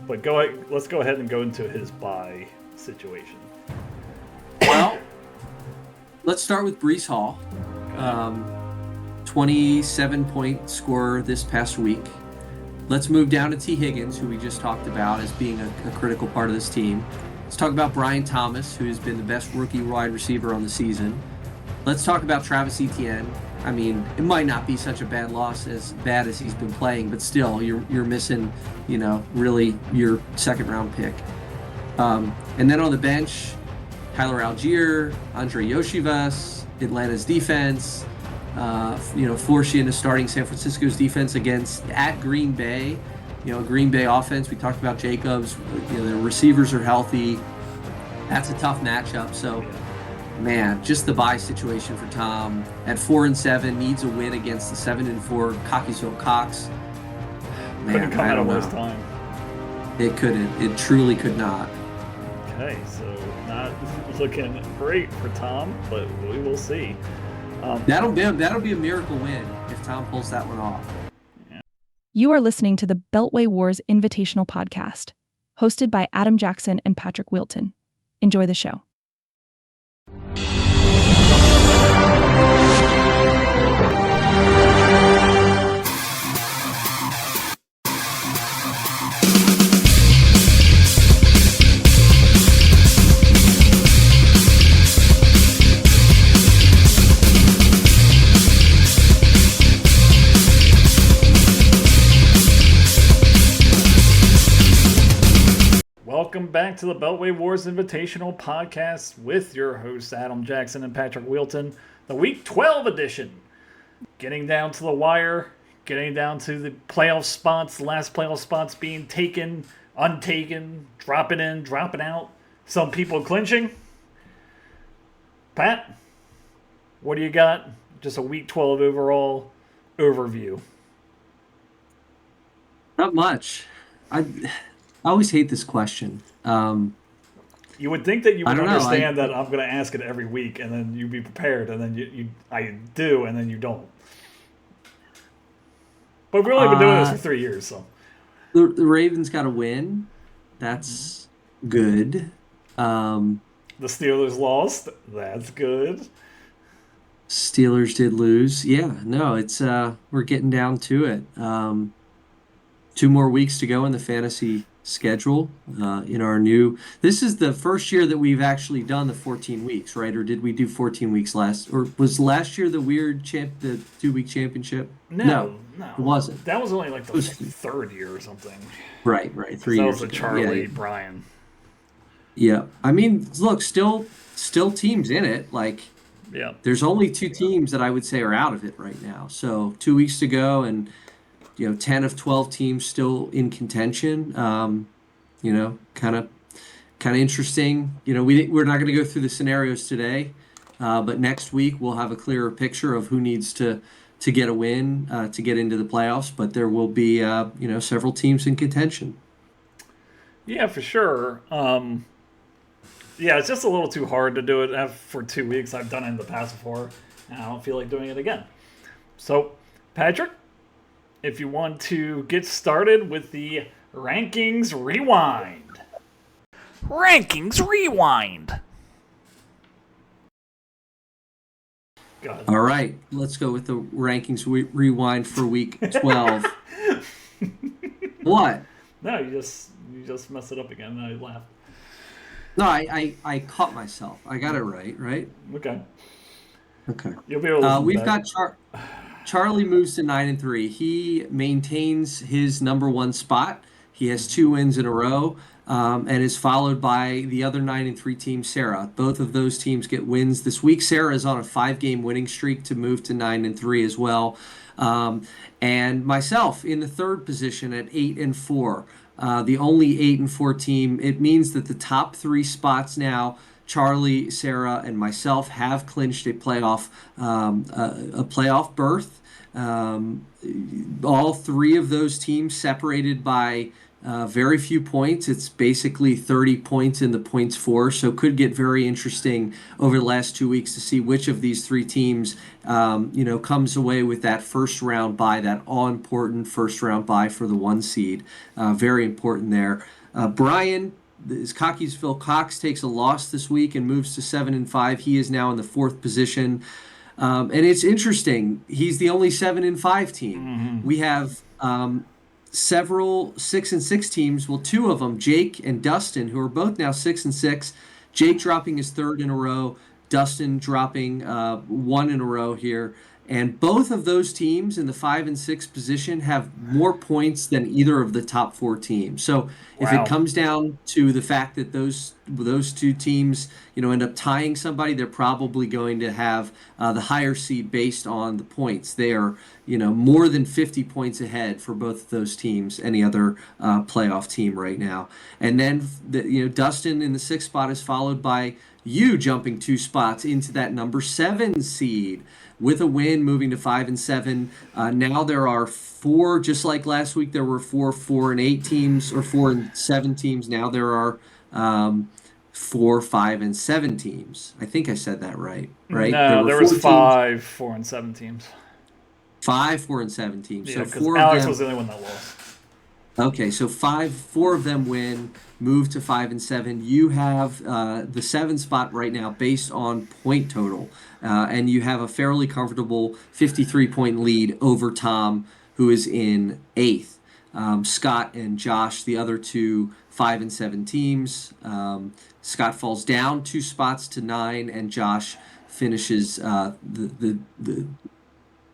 But let's go ahead and go into his bye situation. Well, let's start with Breece Hall. 27-point scorer this past week. Let's move down to T. Higgins, who we just talked about as being a critical part of this team. Let's talk about Brian Thomas, who's been the best rookie wide receiver on the season. Let's talk about Travis Etienne. I mean, it might not be such a bad loss, as bad as he's been playing, but still, you're missing, really your second-round pick. And then on the bench, Tyler Algier, Andre Yoshivas, Atlanta's defense, force you into starting San Francisco's defense at Green Bay. Green Bay offense, we talked about Jacobs. The receivers are healthy. That's a tough matchup. So, man, just the bye situation for Tom. At 4-7, needs a win against the 7-4 Cockeysville Cox. Couldn't come at a worse time. It couldn't. It truly could not. Okay, so not looking great for Tom, but we will see. That'll be a miracle win if Tom pulls that one off. Yeah. You are listening to the Beltway Wars Invitational Podcast, hosted by Adam Jackson and Patrick Wilton. Enjoy the show. Welcome back to the Beltway Wars Invitational Podcast with your hosts Adam Jackson and Patrick Wilton, the Week 12 edition. Getting down to the wire, getting down to the playoff spots, the last playoff spots being taken, untaken, dropping in, dropping out, some people clinching. Pat, what do you got? Just a Week 12 overall overview. Not much. I always hate this question. You would think that you would understand that I'm going to ask it every week, and then you'd be prepared, and then I do, and then you don't. But we've only been doing this for 3 years, so. The Ravens got a win. That's good. The Steelers lost. That's good. Steelers did lose. Yeah, no, it's we're getting down to it. 2 more weeks to go in the fantasy schedule. This is the first year that we've actually done the 14 weeks, right? Or did we do 14 weeks or was last year the weird the 2-week championship? No, it wasn't. That was only like the third year or something. Right, 3 years. That was the Charlie Brian. Yeah, I mean, look, still teams in it. Yeah, there's only 2 teams that I would say are out of it right now. So 2 weeks to go, and 10 of 12 teams still in contention. Kind of interesting. We're not going to go through the scenarios today, but next week we'll have a clearer picture of who needs to get a win to get into the playoffs. But there will be several teams in contention. Yeah, for sure. It's just a little too hard to do it for 2 weeks. I've done it in the past before, and I don't feel like doing it again. So, Patrick, if you want to get started with the Rankings Rewind. Rankings Rewind. Go ahead. All right, let's go with the Rankings Rewind for Week 12. What? No, you just messed it up again, and I laughed. No, I caught myself. I got it right? Okay. You'll be able to we've got Charlie moves to 9-3. He maintains his number 1 spot. He has 2 wins in a row, and is followed by the other 9-3 team, Sarah. Both of those teams get wins this week. Sarah is on a 5-game winning streak to move to 9-3 as well. And myself in the 3rd position at 8-4. The only 8-4 team. It means that the top 3 spots now, Charlie, Sarah, and myself, have clinched a playoff berth. All 3 of those teams separated by very few points. It's basically 30 points in the points for, so could get very interesting over the last 2 weeks to see which of these 3 teams comes away with that first round bye, that all important first round bye for the 1 seed. Very important there. Brian, his Cockeysville Cox takes a loss this week and moves to 7-5. He is now in the 4th position. And it's interesting. He's the only 7-5 team. We have several 6-6 teams. Well, 2 of them, Jake and Dustin, who are both now 6-6. Jake dropping his 3rd in a row. Dustin dropping 1 in a row here. And both of those teams in the 5 and 6 position have more points than either of the top 4 teams. So if Wow. it comes down to the fact that those 2 teams, end up tying somebody, they're probably going to have the higher seed based on the points. They are, more than 50 points ahead for both of those teams, any other playoff team right now. And then, Dustin in the 6th spot is followed by you jumping 2 spots into that number 7 seed with a win, moving to 5 and 7. Now there are 4, just like last week there were 4 and 8 teams, or 4 and 7 teams. Now there are 4, 5 and 7 teams. I think I said that right? No, there was 5, 4 and 7 teams. 5, 4 and 7 teams. Yeah, so 4 Alex of them was the only one that lost. Okay, so 4 of them win, move to 5 and 7. You have the 7 spot right now based on point total, and you have a fairly comfortable 53-point lead over Tom, who is in 8th. Scott and Josh, the other 2 5 and 7 teams. Scott falls down 2 spots to 9, and Josh finishes the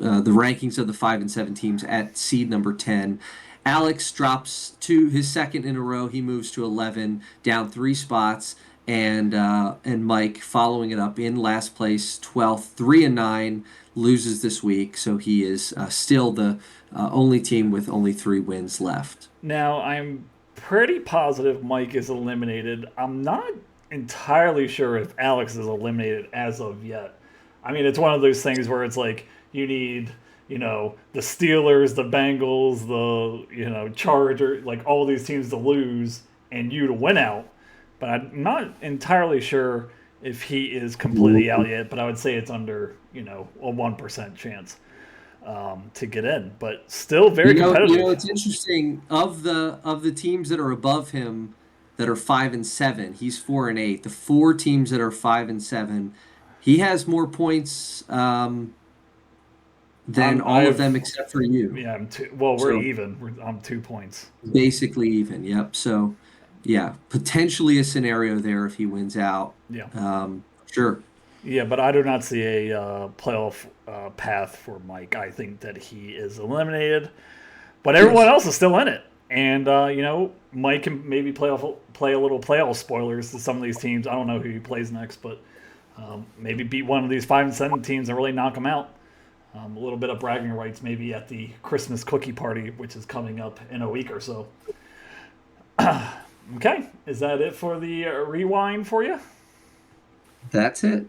rankings of the 5 and 7 teams at seed number 10. Alex drops to his 2nd in a row. He moves to 11, down 3 spots, and Mike following it up in last place, 12th, 3 and 9, loses this week. So he is still the only team with only 3 wins left. Now I'm pretty positive Mike is eliminated. I'm not entirely sure if Alex is eliminated as of yet. I mean, it's one of those things where it's like you need, the Steelers, the Bengals, the, Chargers, like all these teams to lose and you to win out. But I'm not entirely sure if he is completely out yet, but I would say it's under, a 1% chance to get in. But still very competitive. It's interesting. Of the teams that are above him that are 5 and 7, he's 4 and 8. The 4 teams that are 5 and 7, he has more points than all of them except for you. Yeah, we're even. I'm 2 points. Basically even, yep. So, yeah, potentially a scenario there if he wins out. Yeah. Sure. Yeah, but I do not see a playoff path for Mike. I think that he is eliminated, but everyone else is still in it. And, Mike can maybe play a little playoff spoilers to some of these teams. I don't know who he plays next, but maybe beat one of these 5 and 7 teams and really knock them out. A little bit of bragging rights maybe at the Christmas cookie party, which is coming up in a week or so. Okay, is that it for the rewind for you? That's it.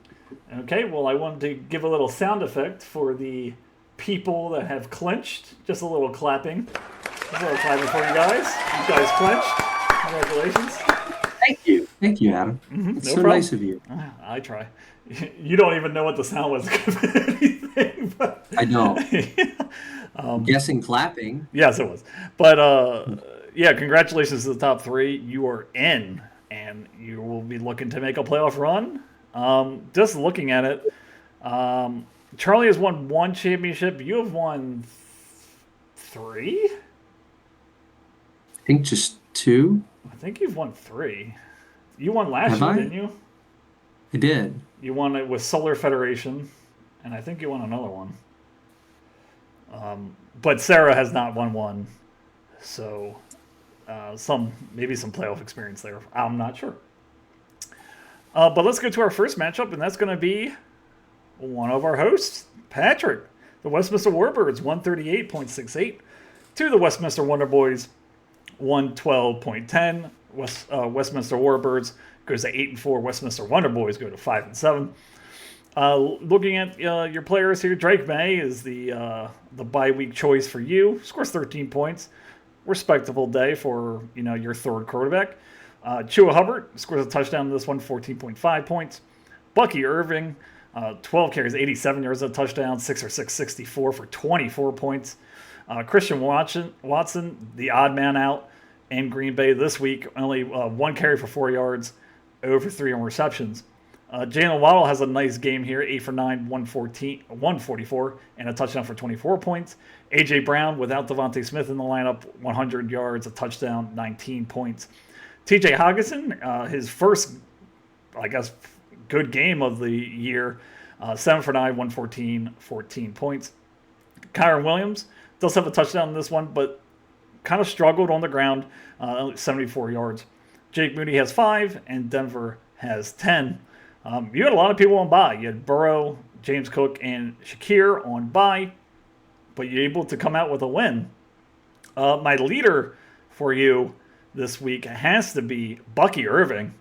Okay, well, I wanted to give a little sound effect for the people that have clinched. Just a little clapping. A little clapping for you guys. You guys clinched. Congratulations. Thank you, Adam. It's so nice of you. I try. You don't even know what the sound was. Anything, but I know. I'm guessing clapping. Yes, it was. But yeah, congratulations to the top 3. You are in, and you will be looking to make a playoff run. Just looking at it, Charlie has won 1 championship. You have won 3? I think just 2. I think you've won 3. You won last year, didn't you? I did. You won it with Solar Federation, and I think you won another one. But Sarah has not won 1, so maybe some playoff experience there. I'm not sure. But let's go to our first matchup, and that's going to be one of our hosts, Patrick. The Westminster Warbirds, 138.68, to the Westminster Wonder Boys, 112.10. Westminster Warbirds goes to 8-4. Westminster Wonder Boys go to 5-7. Looking at your players here, Drake May is the bye-week choice for you. Scores 13 points. Respectable day for your 3rd quarterback. Chua Hubbard scores a touchdown in this one, 14.5 points. Bucky Irving, 12 carries, 87 yards, a touchdown, 6 or 6, 64 for 24 points. Christian Watson, the odd man out, in Green Bay this week. Only one carry for 4 yards, 0 for 3 on receptions. Jalen Waddle has a nice game here, 8 for 9, 144, and a touchdown for 24 points. A.J. Brown, without Devontae Smith in the lineup, 100 yards, a touchdown, 19 points. T.J. Hockenson, his first, I guess, good game of the year, 7 for 9, 114, 14 points. Kyron Williams does have a touchdown in this one, but kind of struggled on the ground, 74 yards. Jake Moody has 5, and Denver has 10. You had a lot of people on bye. You had Burrow, James Cook, and Shakir on bye, but you're able to come out with a win. My leader for you this week has to be Bucky Irving.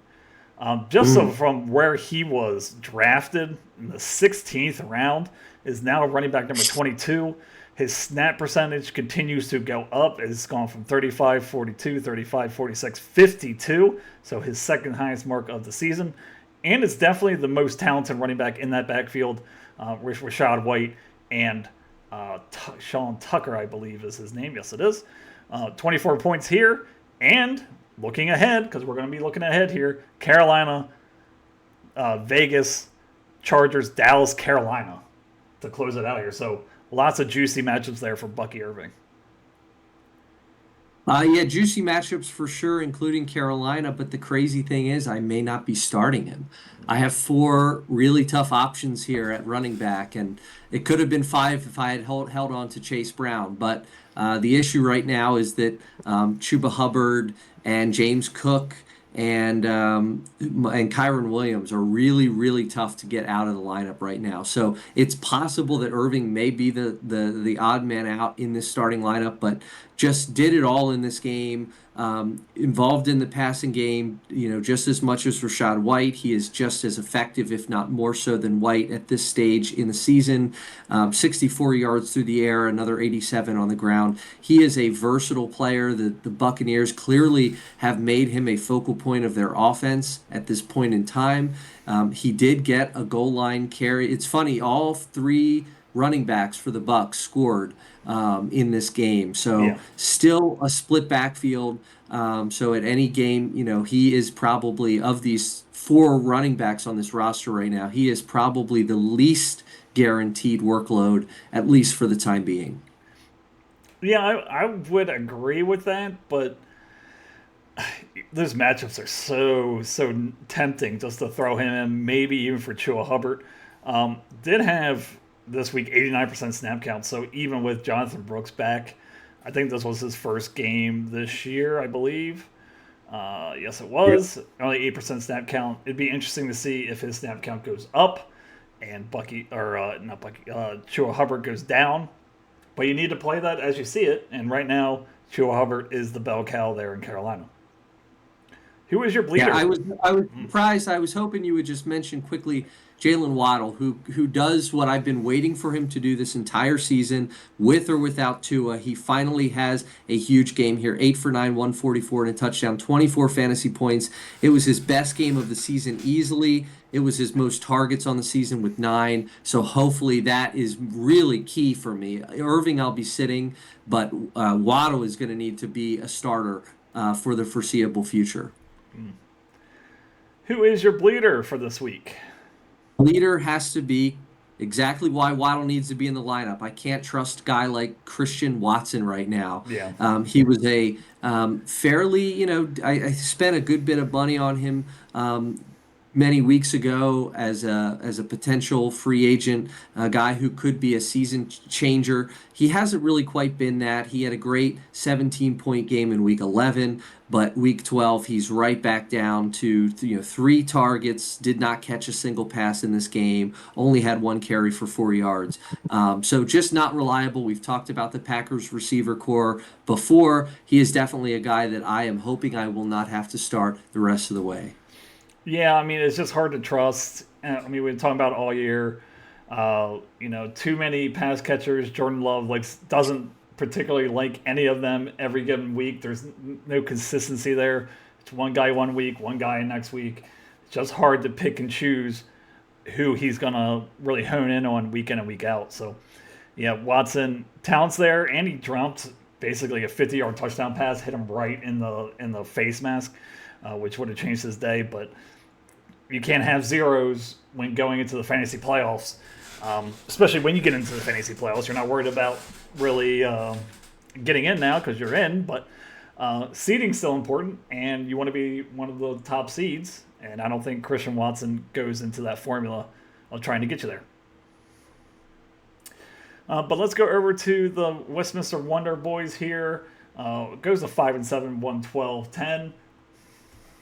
So from where he was drafted in the 16th round, is now running back number 22. His snap percentage continues to go up. It's gone from 35, 42, 35, 46, 52. So his second highest mark of the season. And it's definitely the most talented running back in that backfield with Rashad White and Sean Tucker, I believe is his name. Yes, it is. 24 points here. And looking ahead, because we're going to be looking ahead here, Carolina, Vegas, Chargers, Dallas, Carolina to close it out here. So lots of juicy matchups there for Bucky Irving. Yeah, juicy matchups for sure, including Carolina. But the crazy thing is, I may not be starting him. I have 4 really tough options here at running back, and it could have been 5 if I had held on to Chase Brown. But the issue right now is that Chuba Hubbard and James Cook and Kyron Williams are really, really tough to get out of the lineup right now. So it's possible that Irving may be the odd man out in this starting lineup, but just did it all in this game. Involved in the passing game, just as much as Rashad White. He is just as effective, if not more so, than White at this stage in the season. 64 yards through the air, another 87 on the ground. He is a versatile player. The Buccaneers clearly have made him a focal point of their offense at this point in time. He did get a goal line carry. It's funny, all 3 running backs for the Bucs scored in this game. So still a split backfield. So at any game, he is probably, of these 4 running backs on this roster right now, he is probably the least guaranteed workload, at least for the time being. Yeah, I would agree with that, but those matchups are so tempting just to throw him in, maybe even for Chuba Hubbard. Did have this week 89% snap count, so even with Jonathan Brooks back, I think this was his first game this year, I believe. Yes, it was. Yep. Only 8% snap count. It'd be interesting to see if his snap count goes up and Chuba Hubbard goes down. But you need to play that as you see it, and right now, Chuba Hubbard is the bell cow there in Carolina. Who is your bleeder? Yeah, I was surprised. I was hoping you would just mention quickly Jalen Waddle, who does what I've been waiting for him to do this entire season, with or without Tua. He finally has a huge game here, 8 for 9, 144 and a touchdown, 24 fantasy points. It was his best game of the season easily. It was his most targets on the season with 9. So hopefully that is really key for me. Irving, I'll be sitting, but Waddle is going to need to be a starter for the foreseeable future. Who is your bleeder for this week? Leader has to be exactly why Waddle needs to be in the lineup. I can't trust a guy like Christian Watson right now. Yeah. He was a fairly, I spent a good bit of money on him many weeks ago as a potential free agent, a guy who could be a season changer. He hasn't really quite been that. He had a great 17-point game in week 11, but week 12 he's right back down to 3 targets, did not catch a single pass in this game, only had 1 carry for 4 yards. So just not reliable. We've talked about the Packers receiver core before. He is definitely a guy that I am hoping I will not have to start the rest of the way. Yeah, I mean, it's just hard to trust. I mean, we've been talking about it all year. Too many pass catchers. Jordan Love doesn't particularly like any of them every given week. There's no consistency there. It's one guy one week, one guy next week. It's just hard to pick and choose who he's going to really hone in on week in and week out. So, yeah, Watson, talent's there, and he dropped basically a 50-yard touchdown pass hit him right in the face mask, which would have changed his day. But you can't have zeros when going into the fantasy playoffs, especially when you get into the fantasy playoffs. You're not worried about really getting in now because you're in, but seeding's still important, and you want to be one of the top seeds. And I don't think Christian Watson goes into that formula of trying to get you there. But let's go over to the Westminster Wonder Boys here. Goes to 5-7,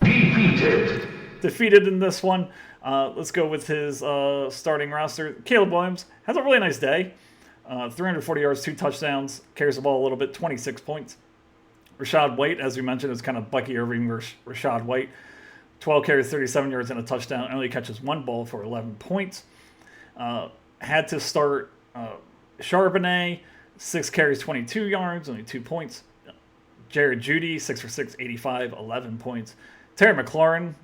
1-12-10. Defeated in this one. Let's go with his starting roster. Caleb Williams has a really nice day. 340 yards, 2 touchdowns, carries the ball a little bit, 26 points. Rashad White, as we mentioned, is kind of Bucky Irving versus Rashad White. 12 carries, 37 yards, and a touchdown. Only catches 1 ball for 11 points. Had to start Charbonnet, 6 carries, 22 yards, only 2 points. Jared Judy, 6 for 6, 85, 11 points. Terry McLaurin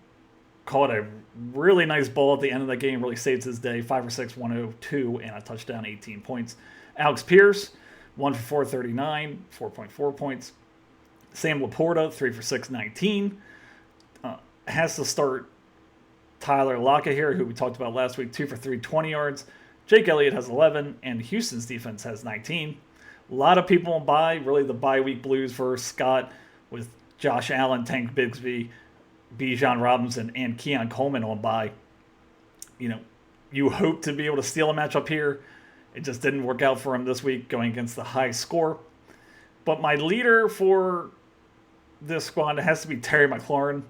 caught a really nice ball at the end of the game, really saved his day. 5 for 6, 102, and a touchdown, 18 points. Alex Pierce, 1 for 4, 39, 4.4 points. Sam Laporta, 3 for 6, 19. Has to start Tyler Lockett here, who we talked about last week, 2 for 3, 20 yards. Jake Elliott has 11, and Houston's defense has 19. A lot of people on bye, really the bye week blues for Scott with Josh Allen, Tank Bigsby, Bijan Robinson, and Keon Coleman on bye. You hope to be able to steal a matchup here. It just didn't work out for him this week going against the high score. But my leader for this squad has to be Terry McLaurin.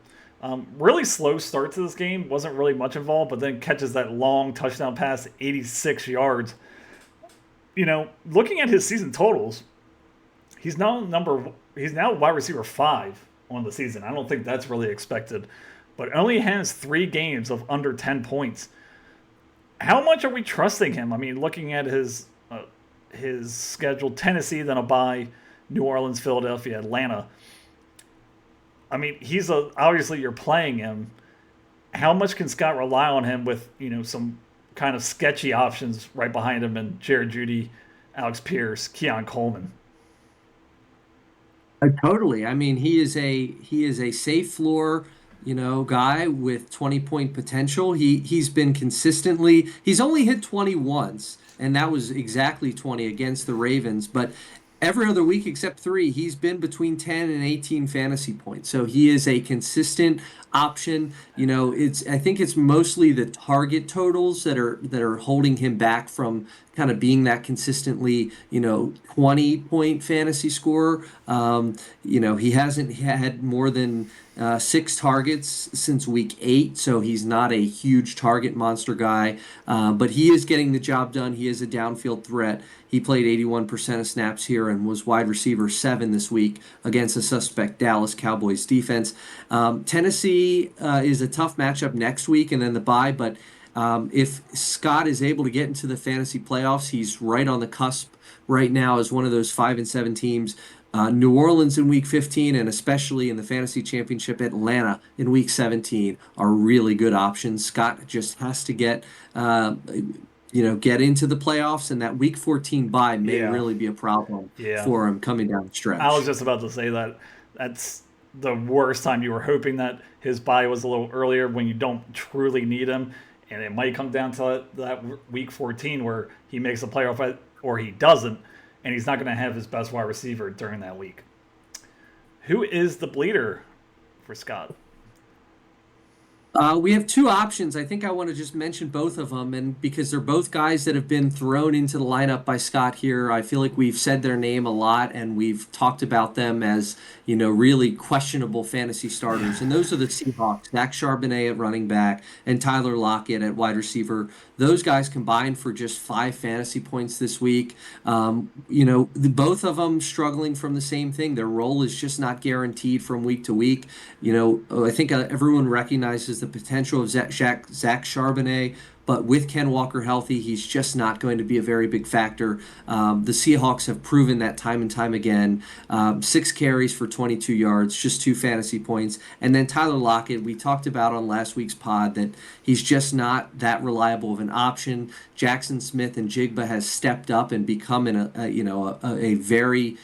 Really slow start to this game. Wasn't really much involved, but then catches that long touchdown pass, 86 yards. Looking at his season totals, he's now wide receiver 5 on the season. I don't think that's really expected, but only has 3 games of under 10 points. How much are we trusting him? I mean, looking at his schedule, Tennessee, then a bye, New Orleans, Philadelphia, Atlanta. I mean, obviously you're playing him. How much can Scott rely on him with, some kind of sketchy options right behind him and Jared Judy, Alex Pierce, Keon Coleman? Totally. I mean, he is a safe floor, guy with 20-point potential. He's been he's only hit 20 once, and that was exactly 20 against the Ravens, but every other week except 3, he's been between 10 and 18 fantasy points. So he is a consistent option. I think it's mostly the target totals that are holding him back from kind of being that consistently, 20-point fantasy scorer. He hasn't had more than 6 targets since week 8, so he's not a huge target monster guy, but he is getting the job done. He is a downfield threat. He played 81% of snaps here and was wide receiver 7 this week against a suspect Dallas Cowboys defense. Tennessee is a tough matchup next week and then the bye, but if Scott is able to get into the fantasy playoffs, he's right on the cusp right now as one of those 5-7 teams. New Orleans in week 15 and especially in the fantasy championship, Atlanta in week 17 are really good options. Scott just has to get into the playoffs, and that week 14 bye may really be a problem for him coming down the stretch. I was just about to say that's the worst time. You were hoping that his bye was a little earlier when you don't truly need him, and it might come down to that week 14 where he makes a playoff or he doesn't, and he's not going to have his best wide receiver during that week. Who is the bleeder for Scott? We have 2 options. I think I want to just mention both of them, and because they're both guys that have been thrown into the lineup by Scott here, I feel like we've said their name a lot, and we've talked about them as, really questionable fantasy starters. And those are the Seahawks, Zach Charbonnet at running back and Tyler Lockett at wide receiver. Those guys combined for just 5 fantasy points this week. Both of them struggling from the same thing. Their role is just not guaranteed from week to week. I think everyone recognizes the potential of Zach Charbonnet, but with Ken Walker healthy, he's just not going to be a very big factor. The Seahawks have proven that time and time again. 6 carries for 22 yards, just 2 fantasy points. And then Tyler Lockett, we talked about on last week's pod that he's just not that reliable of an option. Jackson Smith and Jigba has stepped up and become a very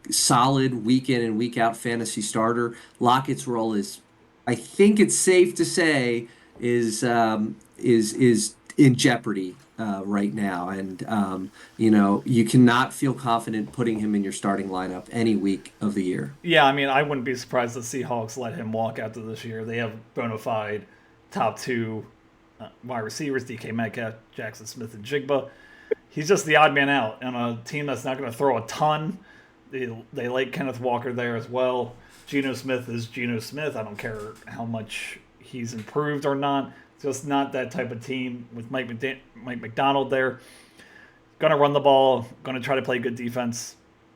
solid week in and week out fantasy starter. Lockett's role is, I think it's safe to say, is in jeopardy right now, and you cannot feel confident putting him in your starting lineup any week of the year. Yeah, I mean, I wouldn't be surprised the Seahawks let him walk after this year. They have bona fide top 2 wide receivers, DK Metcalf, Jackson Smith, and Jigba. He's just the odd man out on a team that's not going to throw a ton. They like Kenneth Walker there as well. Geno Smith is Geno Smith. I don't care how much he's improved or not. It's just not that type of team with Mike McDonald there. Going to run the ball, going to try to play good defense.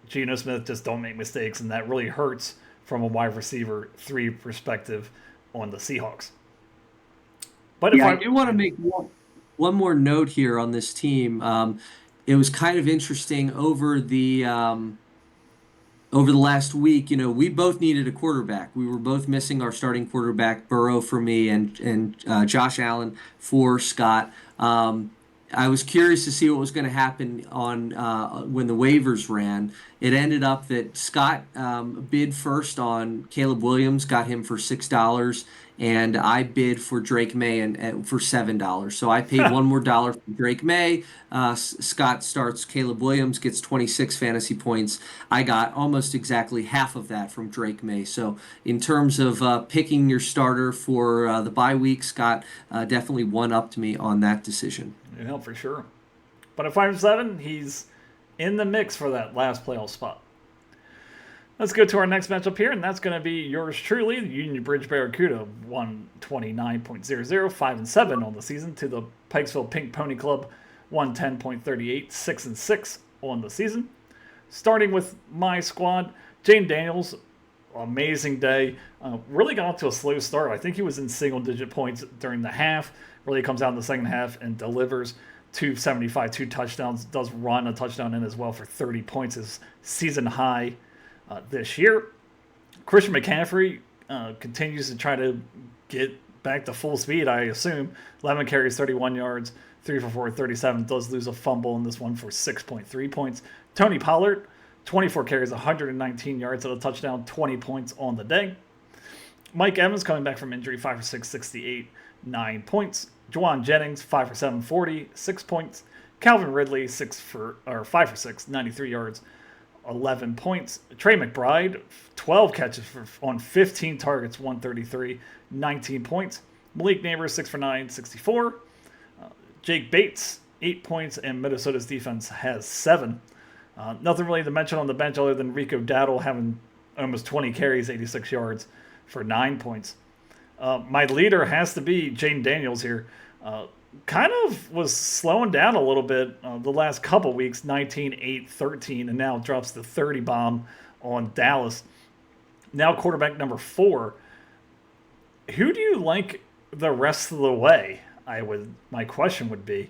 Geno Smith, just don't make mistakes, and that really hurts from a wide receiver 3 perspective on the Seahawks. But I do want to make one more note here on this team. It was kind of interesting over the last week. We both needed a quarterback. We were both missing our starting quarterback, Burrow for me and Josh Allen for Scott. I was curious to see what was going to happen on when the waivers ran. It ended up that Scott bid first on Caleb Williams, got him for $6, and I bid for Drake May and for $7. So I paid one more dollar for Drake May. Scott starts Caleb Williams, gets 26 fantasy points. I got almost exactly half of that from Drake May. So in terms of picking your starter for the bye week, Scott definitely one-upped me on that decision. Yeah, for sure. But at 5-7, he's in the mix for that last playoff spot. Let's go to our next matchup here, and that's going to be yours truly, the Union Bridge Barracuda, 129.00, 5-7 on the season, to the Pikesville Pink Pony Club, 110.38, 6-6 on the season. Starting with my squad, Jane Daniels, amazing day. Really got off to a slow start. I think he was in single-digit points during the half. Really comes out in the second half and delivers 275, 2 touchdowns. Does run a touchdown in as well for 30 points, his season high this year. Christian McCaffrey continues to try to get back to full speed, I assume. 11 carries, 31 yards, 3 for 4, 37. Does lose a fumble in this one for 6.3 points. Tony Pollard, 24 carries, 119 yards and a touchdown, 20 points on the day. Mike Evans coming back from injury, 5 for 6, 68, 9 points. Juwan Jennings, 5 for 7, 40, 6 points. Calvin Ridley, 5 for 6, 93 yards, 11 points. Trey McBride, 12 catches on 15 targets, 133, 19 points. Malik Neighbors, 6 for 9, 64. Jake Bates, 8 points, and Minnesota's defense has 7. Nothing really to mention on the bench other than Rico Dowdle having almost 20 carries, 86 yards for 9 points. My leader has to be Jane Daniels here. Kind of was slowing down a little bit the last couple weeks, 19, 8, 13, and now drops the 30 bomb on Dallas. Now quarterback number 4. Who do you like the rest of the way? My question would be.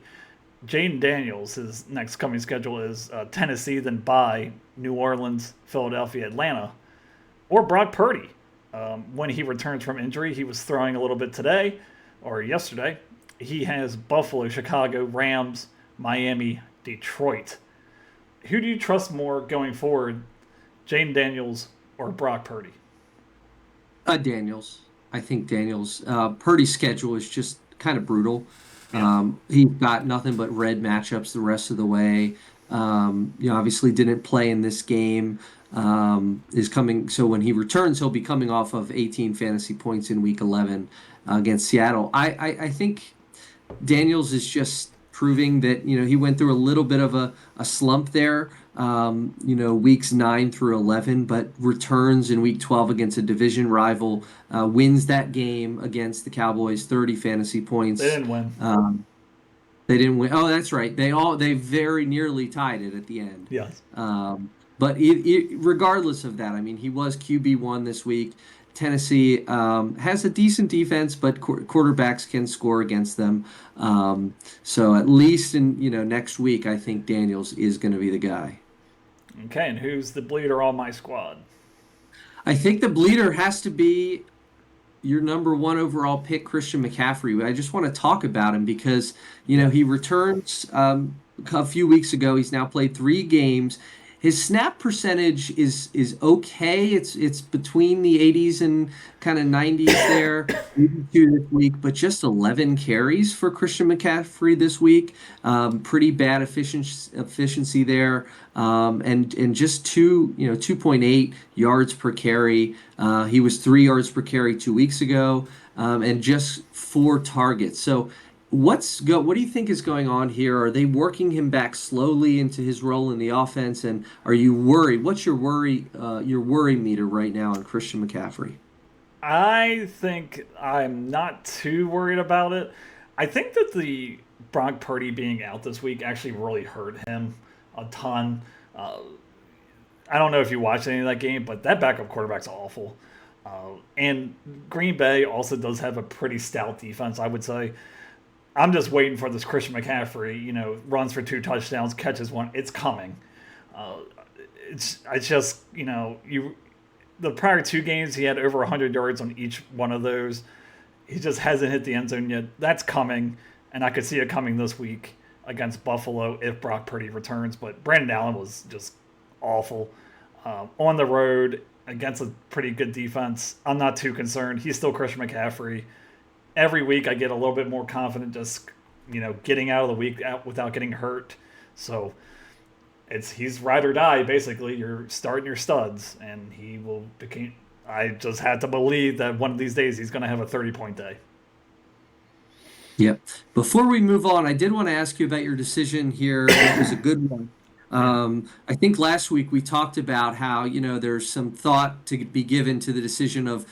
Jane Daniels, his next coming schedule is Tennessee, then bye, New Orleans, Philadelphia, Atlanta, or Brock Purdy. When he returns from injury, he was throwing a little bit today or yesterday. He has Buffalo, Chicago, Rams, Miami, Detroit. Who do you trust more going forward, Jane Daniels or Brock Purdy? Daniels. I think Daniels. Purdy's schedule is just kind of brutal. Yeah. He's got nothing but red matchups the rest of the way. Obviously didn't play in this game. Is coming. So when he returns, he'll be coming off of 18 fantasy points in Week 11 against Seattle. I think Daniels is just proving that he went through a little bit of a slump there. Weeks 9 through 11, but returns in Week 12 against a division rival, wins that game against the Cowboys, 30 fantasy points. They didn't win. They didn't win. Oh, that's right. They very nearly tied it at the end. Yes. But regardless of that, I mean, he was QB1 this week. Tennessee has a decent defense, but quarterbacks can score against them. So at least in next week, I think Daniels is going to be the guy. Okay, and who's the bleeder on my squad? I think the bleeder has to be your number one overall pick, Christian McCaffrey. I just want to talk about him because, Yeah. he returns a few weeks ago. He's now played 3 games. His snap percentage is okay. It's between the 80s and kind of 90s there. 82 this week, but just 11 carries for Christian McCaffrey this week. Pretty bad efficiency there, and just 2.8 yards per carry. He was 3 yards per carry 2 weeks ago, and just 4 targets. So what do you think is going on here? Are they working him back slowly into his role in the offense? And are you worried? What's your worry meter right now on Christian McCaffrey? I think I'm not too worried about it. I think that the Brock Purdy being out this week actually really hurt him a ton. Uh, I don't know if you watched any of that game, but that backup quarterback's awful. And Green Bay also does have a pretty stout defense, I would say. I'm just waiting for this Christian McCaffrey, runs for 2 touchdowns, catches one. It's coming. Uh, it's just, the prior 2 games, he had over 100 yards on each one of those. He just hasn't hit the end zone yet. That's coming, and I could see it coming this week against Buffalo if Brock Purdy returns. But Brandon Allen was just awful. On the road against a pretty good defense, I'm not too concerned. He's still Christian McCaffrey. Every week I get a little bit more confident just, getting out of the week without getting hurt. So he's ride or die basically. You're starting your studs, and he will become. I just had to believe that one of these days he's going to have a 30-point day. Yep. Before we move on, I did want to ask you about your decision here. It was a good one. Yeah. I think last week we talked about how, there's some thought to be given to the decision of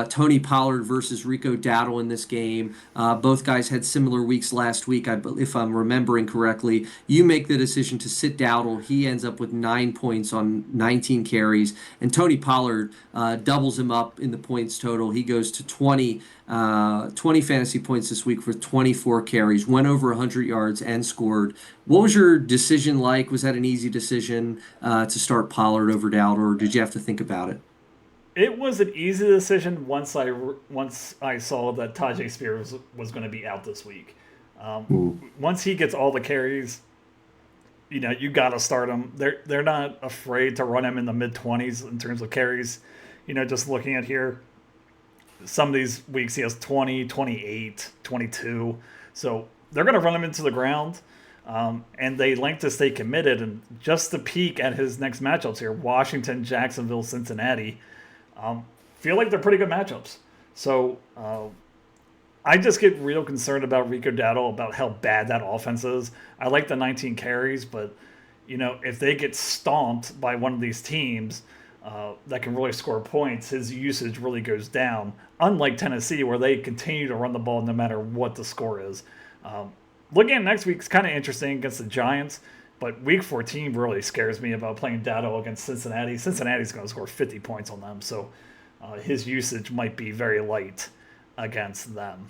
Tony Pollard versus Rico Dowdle in this game. Both guys had similar weeks last week, if I'm remembering correctly. You make the decision to sit Dowdle. He ends up with 9 points on 19 carries, and Tony Pollard doubles him up in the points total. He goes to 20 fantasy points this week for 24 carries, went over 100 yards, and scored. What was your decision like? Was that an easy decision to start Pollard over Dowdle, or did you have to think about it? It was an easy decision once I saw that Tajay Spears was going to be out this week. Once he gets all the carries, you got to start him. They're not afraid to run him in the mid-20s in terms of carries. Just looking at here, some of these weeks he has 20, 28, 22. So they're going to run him into the ground. And they like to stay committed. And just to peek at his next matchups here, Washington, Jacksonville, Cincinnati, feel like they're pretty good matchups. So I just get real concerned about Rico Dowdle, about how bad that offense is. I like the 19 carries, but if they get stomped by one of these teams that can really score points, his usage really goes down. Unlike Tennessee, where they continue to run the ball no matter what the score is. Looking at next week's kind of interesting against the Giants, but Week 14 really scares me about playing Dowdle against Cincinnati. Cincinnati's going to score 50 points on them, so his usage might be very light against them.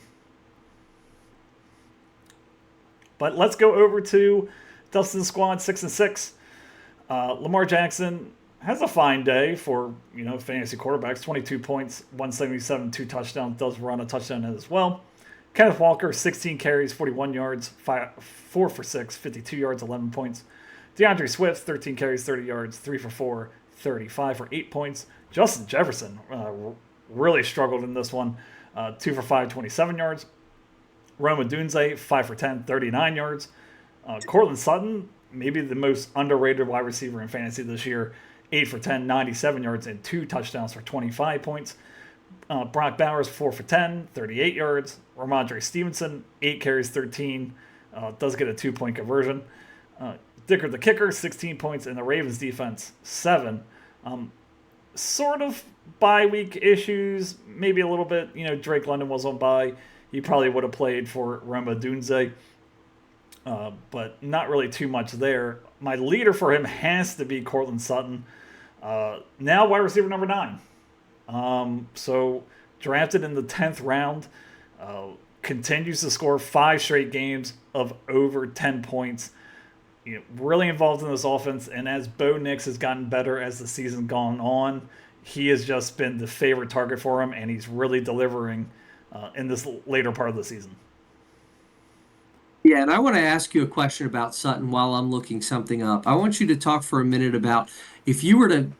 But let's go over to Dustin's squad, 6-6. Lamar Jackson has a fine day for fantasy quarterbacks. 22 points, 177, 2 touchdowns. Does run a touchdown as well. Kenneth Walker, 16 carries, 41 yards, 4 for 6, 52 yards, 11 points. DeAndre Swift, 13 carries, 30 yards, 3 for 4, 35 for 8 points. Justin Jefferson really struggled in this one, 2 for 5, 27 yards. Roma Dunze, 5 for 10, 39 yards. Cortland Sutton, maybe the most underrated wide receiver in fantasy this year, 8 for 10, 97 yards, and 2 touchdowns for 25 points. Brock Bowers, 4 for 10, 38 yards. Ramondre Stevenson, 8 carries, 13. Does get a 2-point conversion. Dicker the kicker, 16 points. And the Ravens defense, 7. Sort of bye week issues, maybe a little bit. Drake London was on bye. He probably would have played for Roma Dunze. But not really too much there. My leader for him has to be Cortland Sutton. Now wide receiver number 9. So drafted in the 10th round, uh, continues to score 5 straight games of over 10 points. Really involved in this offense, and as Bo Nix has gotten better as the season gone on, he has just been the favorite target for him, and he's really delivering in this later part of the season. Yeah, and I want to ask you a question about Sutton while I'm looking something up. I want you to talk for a minute about if you were to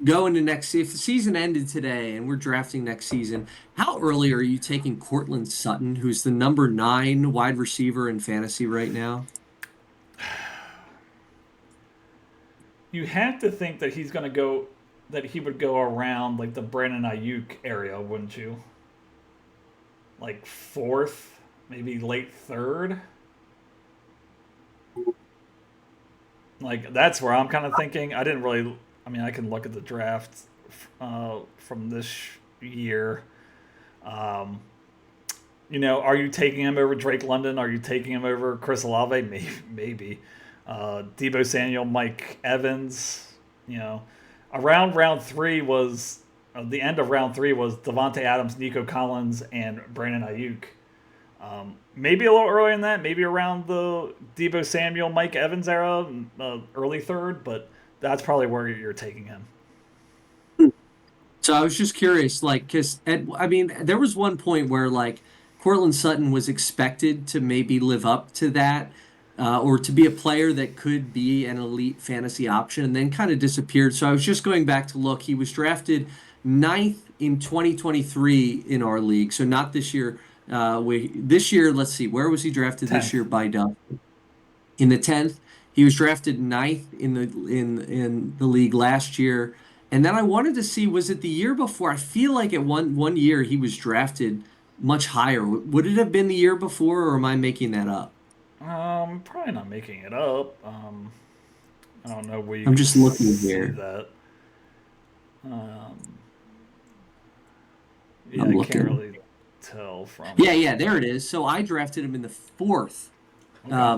go into if the season ended today and we're drafting next season, how early are you taking Cortland Sutton, who's the number 9 wide receiver in fantasy right now? You have to think that he's going to go, that he would go around like the Brandon Ayuk area, wouldn't you? Like fourth, maybe late third. Like that's where I'm kind of thinking. I didn't really. I mean, I can look at the draft from this year. Um, are you taking him over Drake London? Are you taking him over Chris Olave? Maybe. Maybe. Debo Samuel, Mike Evans. You know, around round three was the end of round three was Devonte Adams, Nico Collins, and Brandon Ayuk. Maybe a little earlier than that, maybe around the Debo Samuel, Mike Evans era, early third, but that's probably where you're taking him. So I was just curious, like, because I mean, there was one point where like Cortland Sutton was expected to maybe live up to that, or to be a player that could be an elite fantasy option, and then kind of disappeared. So I was just going back to look. He was drafted ninth in 2023 in our league, so not this year. This year, let's see, where was he drafted this 10th. year by Duff? In the 10th. He was drafted ninth in the league last year. And then I wanted to see, was it the year before? I feel like at one year he was drafted much higher. Would it have been the year before, or am I making that up? Probably not making it up. I don't know where you I'm could just looking see here. that. Um, yeah, I'm I can't looking. really tell from. Yeah, there it is. So I drafted him in the fourth, Okay.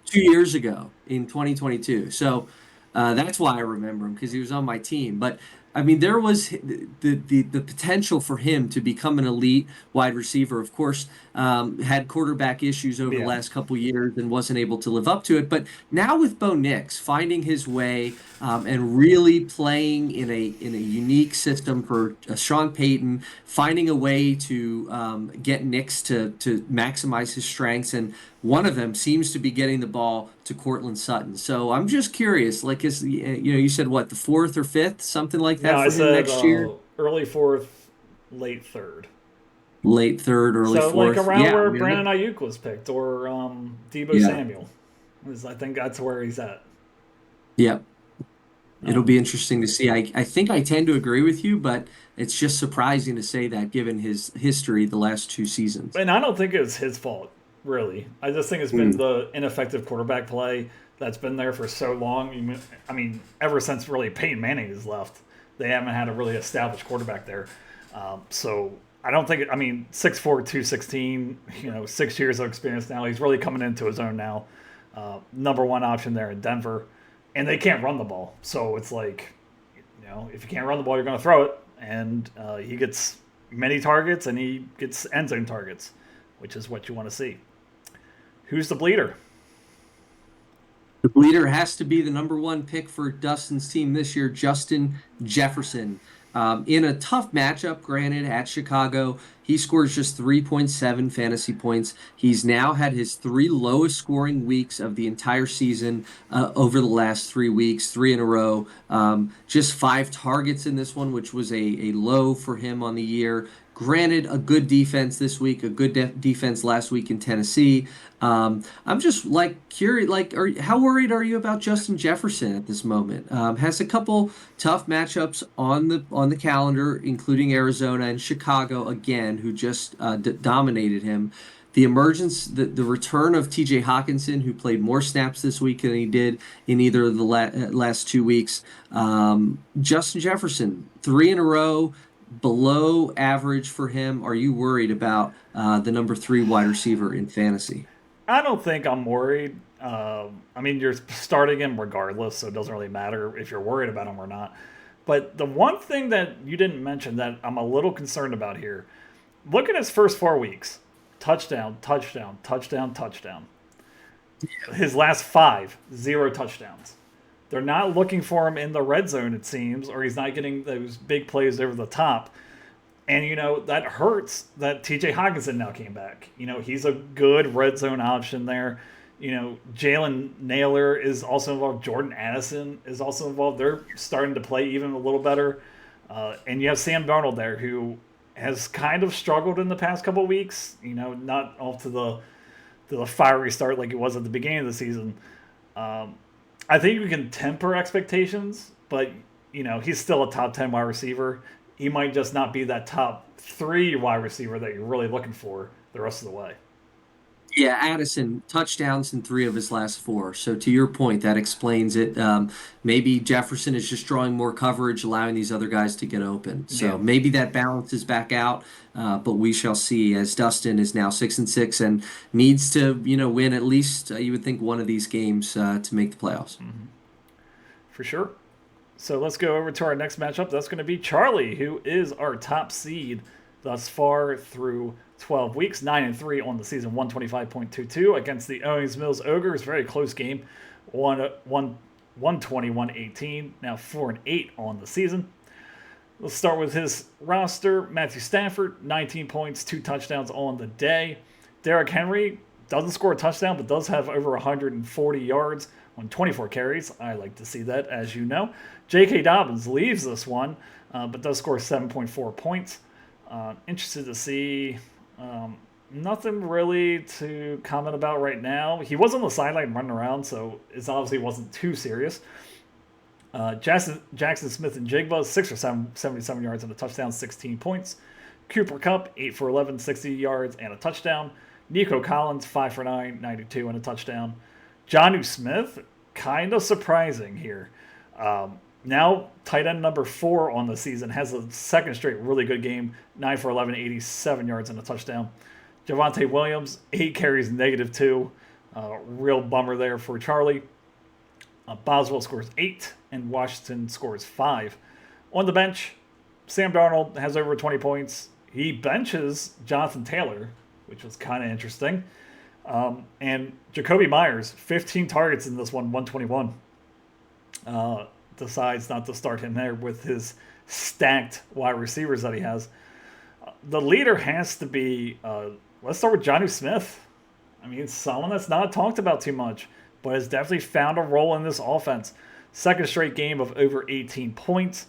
2 years ago in 2022. So that's why I remember him, because he was on my team. But I mean, there was the potential for him to become an elite wide receiver. Of course, had quarterback issues over the Yeah. last couple years and wasn't able to live up to it. But now with Bo Nix finding his way, and really playing in a unique system for Sean Payton, finding a way to get Nix to maximize his strengths, and one of them seems to be getting the ball to Cortland Sutton. So I'm just curious, like, you said what, the fourth or fifth, something like No, that I for him said next year? early fourth, late third. Late third, early So like fourth. around Yeah, I where mean, Brandon Ayuk was picked, or Debo yeah, Samuel, I think that's where he's at. yeah. It'll be Um, interesting to see. I think I tend to agree with you, but it's just surprising to say that given his history the last 2 seasons. and I don't think it's his fault, really. I just think it's been Mm. the ineffective quarterback play that's been there for so long. I mean, ever since really Peyton Manning has left, they haven't had a really established quarterback there. So I don't think. I mean, 6'4", 216. 6 years of experience now. He's really coming into his own now. Number one option there in Denver, and they can't run the ball. So it's like, if you can't run the ball, you're going to throw it, and he gets many targets and he gets end zone targets, which is what you want to see. Who's the bleeder? The leader has to be the number 1 pick for Dustin's team this year, Justin Jefferson. In a tough matchup, granted, at Chicago, he scores just 3.7 fantasy points. He's now had his 3 lowest scoring weeks of the entire season over the last 3 weeks, 3 in a row. Just 5 targets in this one, which was a low for him on the year. Granted, a good defense this week, a good defense last week in Tennessee. I'm just like curious, like, how worried are you about Justin Jefferson at this moment? Has a couple tough matchups on the calendar, including Arizona and Chicago again, who just dominated him. The return of T.J. Hawkinson, who played more snaps this week than he did in either of the last 2 weeks. Justin Jefferson, 3 in a row, below average for him. Are you worried about the number 3 wide receiver in fantasy? I don't think I'm worried. I mean, you're starting him regardless, so it doesn't really matter if you're worried about him or not. But the one thing that you didn't mention that I'm a little concerned about here, look at his first 4 weeks: touchdown, touchdown, touchdown, touchdown. His last five, zero touchdowns. They're not looking for him in the red zone, it seems, or he's not getting those big plays over the top. And, that hurts that TJ Hawkinson now came back. He's a good red zone option there. Jalen Naylor is also involved. Jordan Addison is also involved. They're starting to play even a little better. And you have Sam Darnold there, who has kind of struggled in the past couple of weeks. Not off to the fiery start like it was at the beginning of the season. I think we can temper expectations, but he's still a top 10 wide receiver. He might just not be that top 3 wide receiver that you're really looking for the rest of the way. Yeah, Addison, touchdowns in 3 of his last 4. So to your point, that explains it. Maybe Jefferson is just drawing more coverage, allowing these other guys to get open. So maybe that balance is back out, but we shall see, as Dustin is now 6-6 and needs to, win at least, you would think, one of these games to make the playoffs. Mm-hmm. For sure. So let's go over to our next matchup. That's going to be Charlie, who is our top seed thus far through 12 weeks, 9-3 on the season, 125.22 against the Owings Mills Ogres. Very close game, 121-18. Now 4-8 on the season. Let's start with his roster. Matthew Stafford, 19 points, 2 touchdowns on the day. Derrick Henry doesn't score a touchdown, but does have over 140 yards on 24 carries. I like to see that, as you know. J.K. Dobbins leaves this one, but does score 7.4 points. Interested to see. Nothing really to comment about right now. He was on the sideline running around, so it obviously wasn't too serious. Jackson Smith and Jigba, 6 for 77 yards and a touchdown, 16 points. Cooper Kupp, 8 for 11, 60 yards and a touchdown. Nico Collins, 5 for 9, 92 and a touchdown. Jonnu Smith, kind of surprising here. Now tight end number 4 on the season, has a second straight really good game, 9 for 11, 87 yards and a touchdown. Javonte Williams, 8 carries, -2. Real bummer there for Charlie. Boswell scores 8, and Washington scores 5. On the bench, Sam Darnold has over 20 points. He benches Jonathan Taylor, which was kind of interesting. And Jacoby Myers, 15 targets in this one, 121. Decides not to start him there with his stacked wide receivers that he has. The leader has to be, let's start with Jonnu Smith. I mean, someone that's not talked about too much, but has definitely found a role in this offense. Second straight game of over 18 points.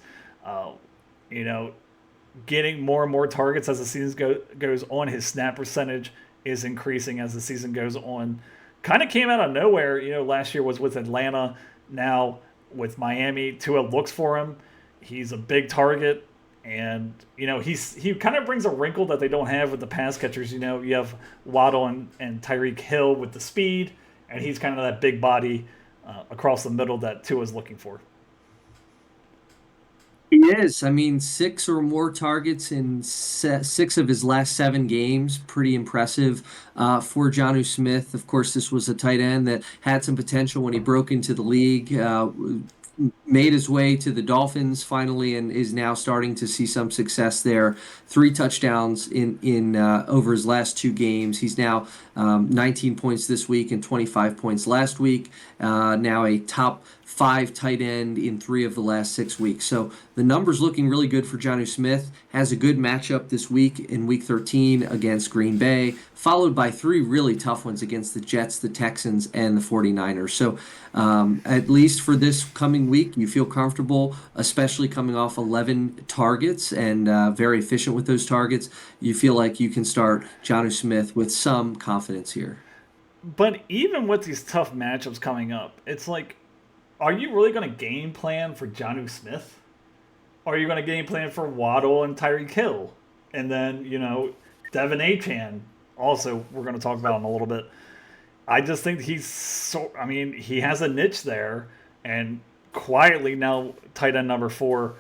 Getting more and more targets as the season goes on. His snap percentage is increasing as the season goes on. Kind of came out of nowhere. Last year was with Atlanta. Now with Miami, Tua looks for him. He's a big target. And, he kind of brings a wrinkle that they don't have with the pass catchers. You have Waddle and Tyreek Hill with the speed, and he's kind of that big body across the middle that Tua's looking for. He is. I mean, 6 or more targets in 6 of his last 7 games. Pretty impressive for Jonnu Smith. Of course, this was a tight end that had some potential when he broke into the league. Made his way to the Dolphins finally and is now starting to see some success there. 3 touchdowns in over his last 2 games. He's now 19 points this week and 25 points last week. Now a top 5 tight end in 3 of the last 6 weeks. So the numbers looking really good for Jonnu Smith. Has a good matchup this week in Week 13 against Green Bay, followed by 3 really tough ones against the Jets, the Texans, and the 49ers. So at least for this coming week, you feel comfortable, especially coming off 11 targets and very efficient with those targets. You feel like you can start Jonnu Smith with some confidence here. But even with these tough matchups coming up, it's like, are you really going to game plan for Jonnu Smith? Or are you going to game plan for Waddle and Tyreek Hill? And then, Devin Achane, also, we're going to talk about him a little bit. I just think he has a niche there. And quietly now, tight end number 4,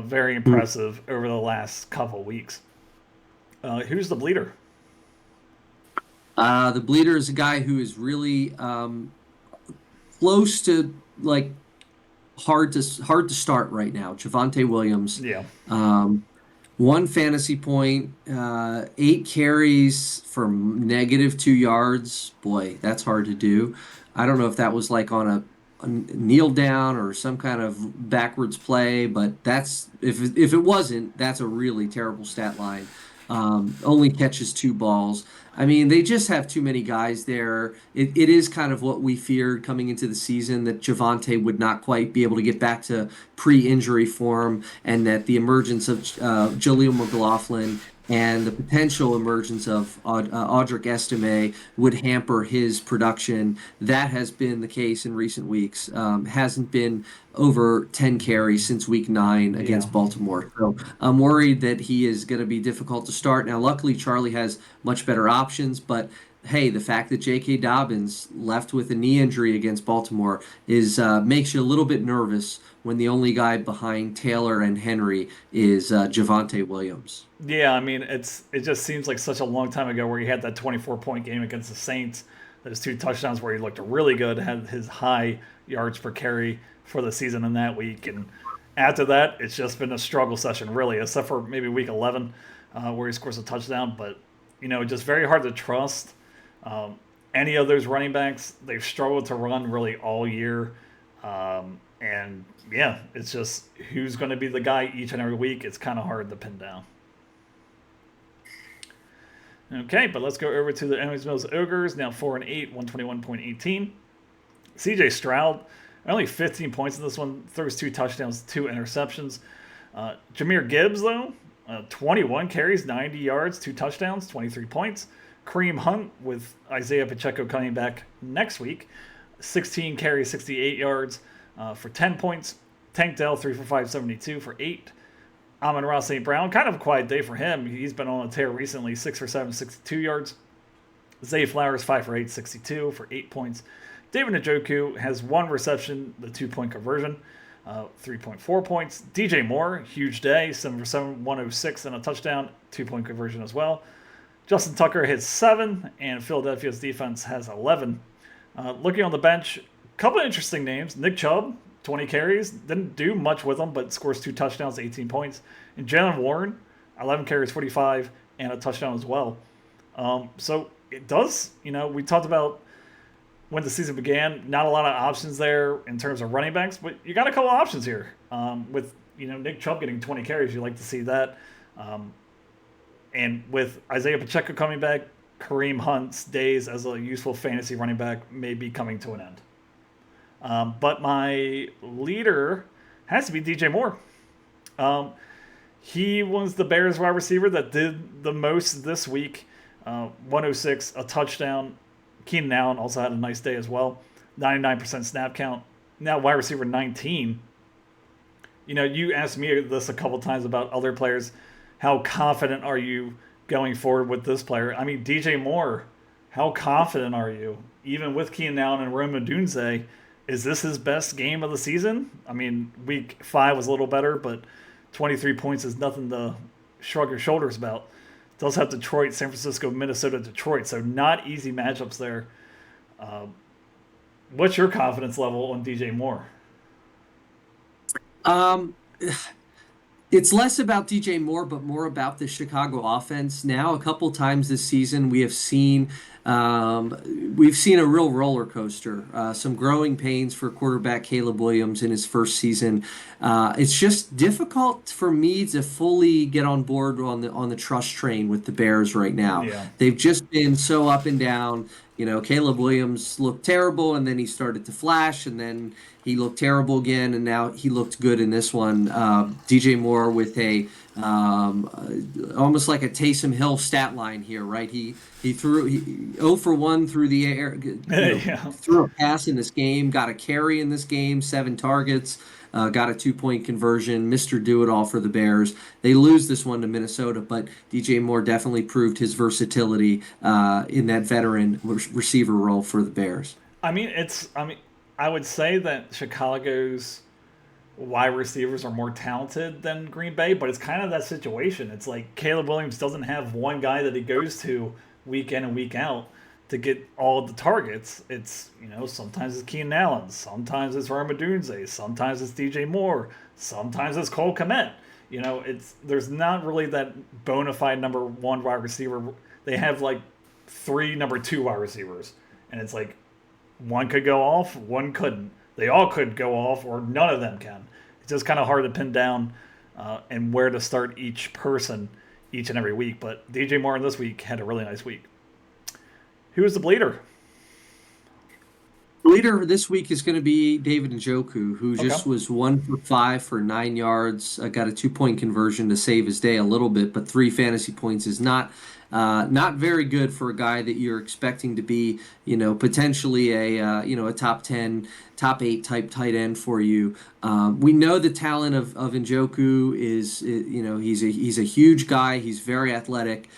very impressive over the last couple weeks. Who's the bleeder? The bleeder is a guy who is really close to, hard to start right now. Javonte Williams, Yeah. um, 1 fantasy point, 8 carries for -2 yards. Boy, that's hard to do. I don't know if that was like on a kneel down or some kind of backwards play, but that's if it wasn't, that's a really terrible stat line. Only catches 2 balls. I mean, they just have too many guys there. It is kind of what we feared coming into the season that Javante would not quite be able to get back to pre-injury form, and that the emergence of Jaleel McLaughlin and the potential emergence of Audric Estime would hamper his production. That has been the case in recent weeks. Hasn't been over 10 carries since week 9 Yeah. against Baltimore. So I'm worried that he is going to be difficult to start. Now, luckily, Charlie has much better options, but hey, the fact that J.K. Dobbins left with a knee injury against Baltimore is makes you a little bit nervous when the only guy behind Taylor and Henry is Javonte Williams. Yeah, I mean, it just seems like such a long time ago where he had that 24-point game against the Saints. Those 2 touchdowns where he looked really good, had his high yards per carry for the season in that week. And after that, it's just been a struggle session, really, except for maybe week 11 where he scores a touchdown. But, just very hard to trust. Um, any of those running backs, they've struggled to run really all year. And yeah, it's just who's going to be the guy each and every week. It's kind of hard to pin down. Okay, but let's go over to the Enemies Mills Ogres, now 4-8, 121.18. CJ Stroud, only 15 points in this one, throws 2 touchdowns, 2 interceptions. Jahmyr Gibbs, though, 21 carries, 90 yards, 2 touchdowns, 23 points. Kareem Hunt with Isaiah Pacheco coming back next week, 16 carries, 68 yards for 10 points. Tank Dell, 3 for 572 for 8. Amon-Ra St. Brown, kind of a quiet day for him. He's been on a tear recently, 6 for 7, 62 yards. Zay Flowers, 5 for 8, 62 for 8 points. David Njoku has 1 reception, the 2-point conversion, 3.4 points. DJ Moore, huge day, 7 for 7, 106 and a touchdown, 2-point conversion as well. Justin Tucker hits 7, and Philadelphia's defense has 11. Looking on the bench, a couple of interesting names. Nick Chubb, 20 carries, didn't do much with them, but scores 2 touchdowns, 18 points. And Jalen Warren, 11 carries, 45, and a touchdown as well. So it does, we talked about when the season began, not a lot of options there in terms of running backs, but you got a couple of options here. With, Nick Chubb getting 20 carries, you like to see that. And with Isaiah Pacheco coming back, Kareem Hunt's days as a useful fantasy running back may be coming to an end. But my leader has to be DJ Moore. He was the Bears wide receiver that did the most this week. 106, a touchdown. Keenan Allen also had a nice day as well. 99% snap count. Now wide receiver 19. You asked me this a couple times about other players. How confident are you going forward with this player? I mean, DJ Moore, how confident are you? Even with Keenan Allen and Rome Odunze, is this his best game of the season? I mean, week 5 was a little better, but 23 points is nothing to shrug your shoulders about. Does have Detroit, San Francisco, Minnesota, Detroit, so not easy matchups there. What's your confidence level on DJ Moore? Um, It's less about DJ Moore, but more about the Chicago offense. Now, a couple times this season, we've seen a real roller coaster. Some growing pains for quarterback Caleb Williams in his first season. It's just difficult for me to fully get on board on the trust train with the Bears right now. Yeah. They've just been so up and down. Caleb Williams looked terrible, and then he started to flash, and then he looked terrible again, and now he looked good in this one. DJ Moore with a almost like a Taysom Hill stat line here, right? He threw 0 for 1 through the air, Yeah. threw a pass in this game, got a carry in this game, 7 targets. Got a 2-point conversion. Mr. Do-It-All for the Bears. They lose this one to Minnesota, but DJ Moore definitely proved his versatility in that veteran receiver role for the Bears. I mean, I would say that Chicago's wide receivers are more talented than Green Bay, but it's kind of that situation. It's like Caleb Williams doesn't have one guy that he goes to week in and week out. to get all the targets. It's, sometimes it's Keenan Allen, sometimes it's Rome Odunze, sometimes it's DJ Moore, sometimes it's Cole Kmet. There's not really that bona fide number one wide receiver. They have like three number two wide receivers, and it's like one could go off, one couldn't. They all could go off, or none of them can. It's just kind of hard to pin down and where to start each person each and every week. But DJ Moore this week had a really nice week. Who was the bleeder? Leader this week is going to be David Njoku, who just was 1 for 5 for 9 yards. Got a 2-point conversion to save his day a little bit, but 3 fantasy points is not very good for a guy that you're expecting to be, potentially a top 10, top 8 type tight end for you. We know the talent of Njoku is, he's a huge guy. He's very athletic.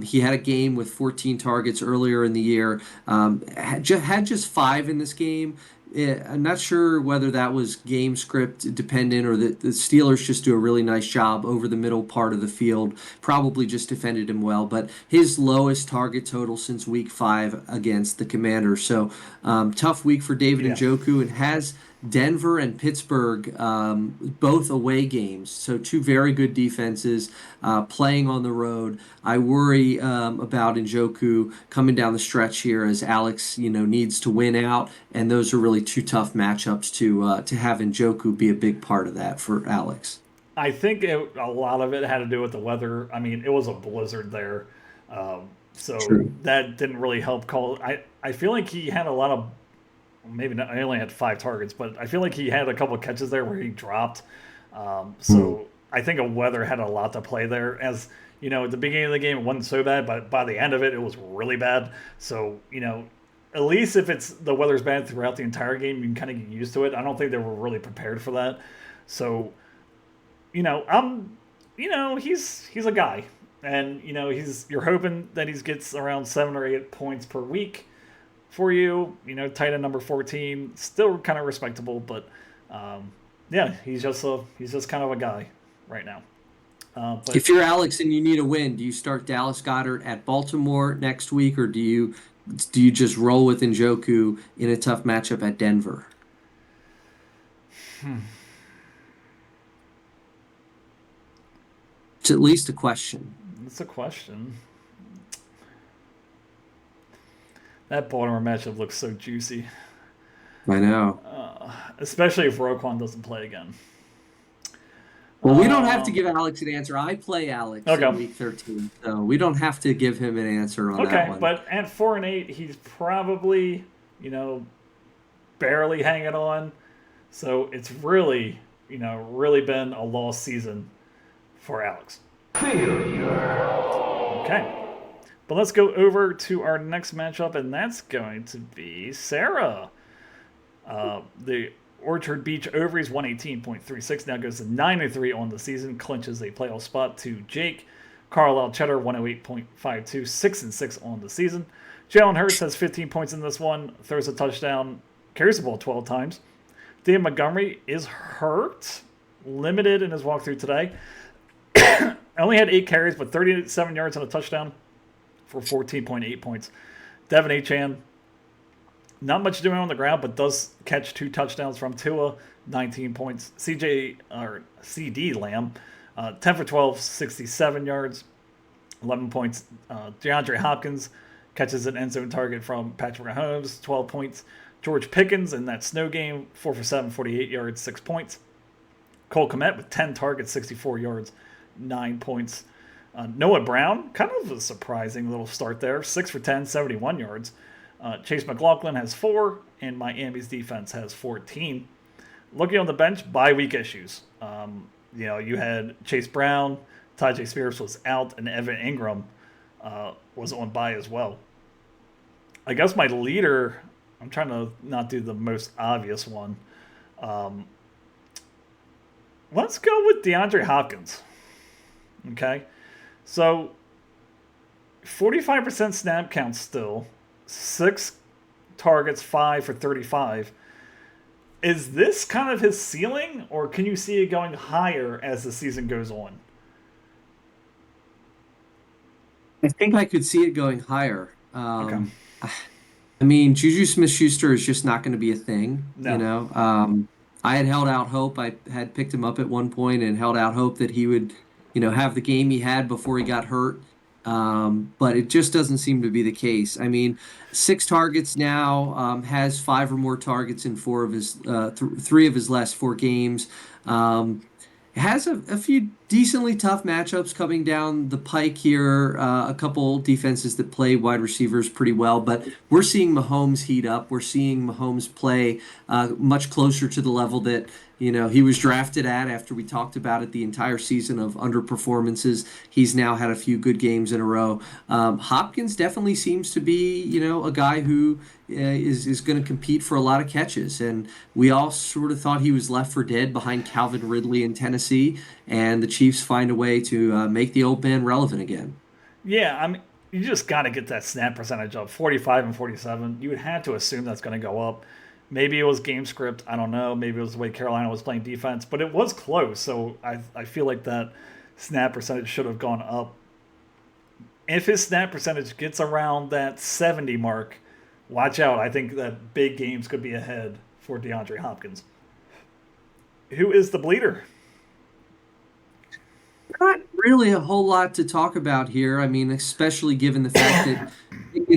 He had a game with 14 targets earlier in the year. Had just 5 in this game. I'm not sure whether that was game script dependent or that the Steelers just do a really nice job over the middle part of the field. Probably just defended him well, but his lowest target total since week 5 against the Commanders. So tough week for David Njoku, and has Denver and Pittsburgh, both away games. So 2 very good defenses playing on the road. I worry about Njoku coming down the stretch here as Alex, needs to win out, and those are really 2 tough matchups to have Njoku be a big part of that for Alex. I think a lot of it had to do with the weather. I mean, it was a blizzard there, so True. That didn't really help call. I feel like he had a lot of. Maybe not, I only had 5 targets, but I feel like he had a couple of catches there where he dropped. So I think the weather had a lot to play there. As at the beginning of the game, it wasn't so bad, but by the end of it, it was really bad. So, at least if the weather's bad throughout the entire game, you can kind of get used to it. I don't think they were really prepared for that. So, he's a guy, and you're hoping that he gets around 7 or 8 points per week. For you, tight end number 14, still kind of respectable, but he's just kind of a guy right now. But if you're Alex and you need a win, do you start Dallas Goedert at Baltimore next week, or do you just roll with Njoku in a tough matchup at Denver? It's at least a question. It's a question. That Baltimore matchup looks so juicy. I know. Especially if Roquan doesn't play again. Well, we don't have to give Alex an answer. I play Alex in week 13, so we don't have to give him an answer on that one. Okay, but at 4-8, he's probably, barely hanging on. So it's really, really been a lost season for Alex. Okay. But let's go over to our next matchup, and that's going to be Sarah. The Orchard Beach Ovaries 118.36 now goes to 9-3 on the season, clinches a playoff spot to Jake. Carlisle Cheddar 108.52, 6-6 on the season. Jalen Hurts has 15 points in this one, throws a touchdown, carries the ball 12 times. Dan Montgomery is hurt, limited in his walkthrough today. Only had 8 carries, but 37 yards and a touchdown for 14.8 points. Devin Achane, not much doing on the ground, but does catch 2 touchdowns from Tua, 19 points. CD Lamb, 10 for 12, 67 yards, 11 points. DeAndre Hopkins catches an end zone target from Patrick Mahomes, 12 points. George Pickens in that snow game, 4 for 7, 48 yards, 6 points. Cole Kmet with 10 targets, 64 yards, 9 points. Noah Brown, kind of a surprising little start there. 6 for 10, 71 yards. Chase McLaughlin has 4, and Miami's defense has 14. Looking on the bench, bye week issues. You had Chase Brown, Tajay Spears was out, and Evan Ingram was on bye as well. I guess my leader, I'm trying to not do the most obvious one. Let's go with DeAndre Hopkins. Okay. So, 45% snap count still, 6 targets, 5 for 35. Is this kind of his ceiling, or can you see it going higher as the season goes on? I think I could see it going higher. I mean, Juju Smith-Schuster is just not going to be a thing, you No. know. I had held out hope. I had picked him up at one point and held out hope that he would, have the game he had before he got hurt. But it just doesn't seem to be the case. I mean, 6 targets now, has 5 or more targets in three of his last 4 games. Um, has a few decently tough matchups coming down the pike here. A couple defenses that play wide receivers pretty well, but we're seeing Mahomes heat up. We're seeing Mahomes play much closer to the level that he was drafted at. After we talked about it, the entire season of underperformances, he's now had a few good games in a row. Hopkins definitely seems to be a guy who is going to compete for a lot of catches, and we all sort of thought he was left for dead behind Calvin Ridley in Tennessee, and the Chiefs find a way to make the old man relevant again. Yeah, I mean, you just got to get that snap percentage up. 45 and 47. You would have to assume that's going to go up. Maybe it was game script. I don't know. Maybe it was the way Carolina was playing defense, but it was close. So I feel like that snap percentage should have gone up. If his snap percentage gets around that 70 mark, watch out. I think that big games could be ahead for DeAndre Hopkins. Who is the bleeder? Not really a whole lot to talk about here. I mean, especially given the fact that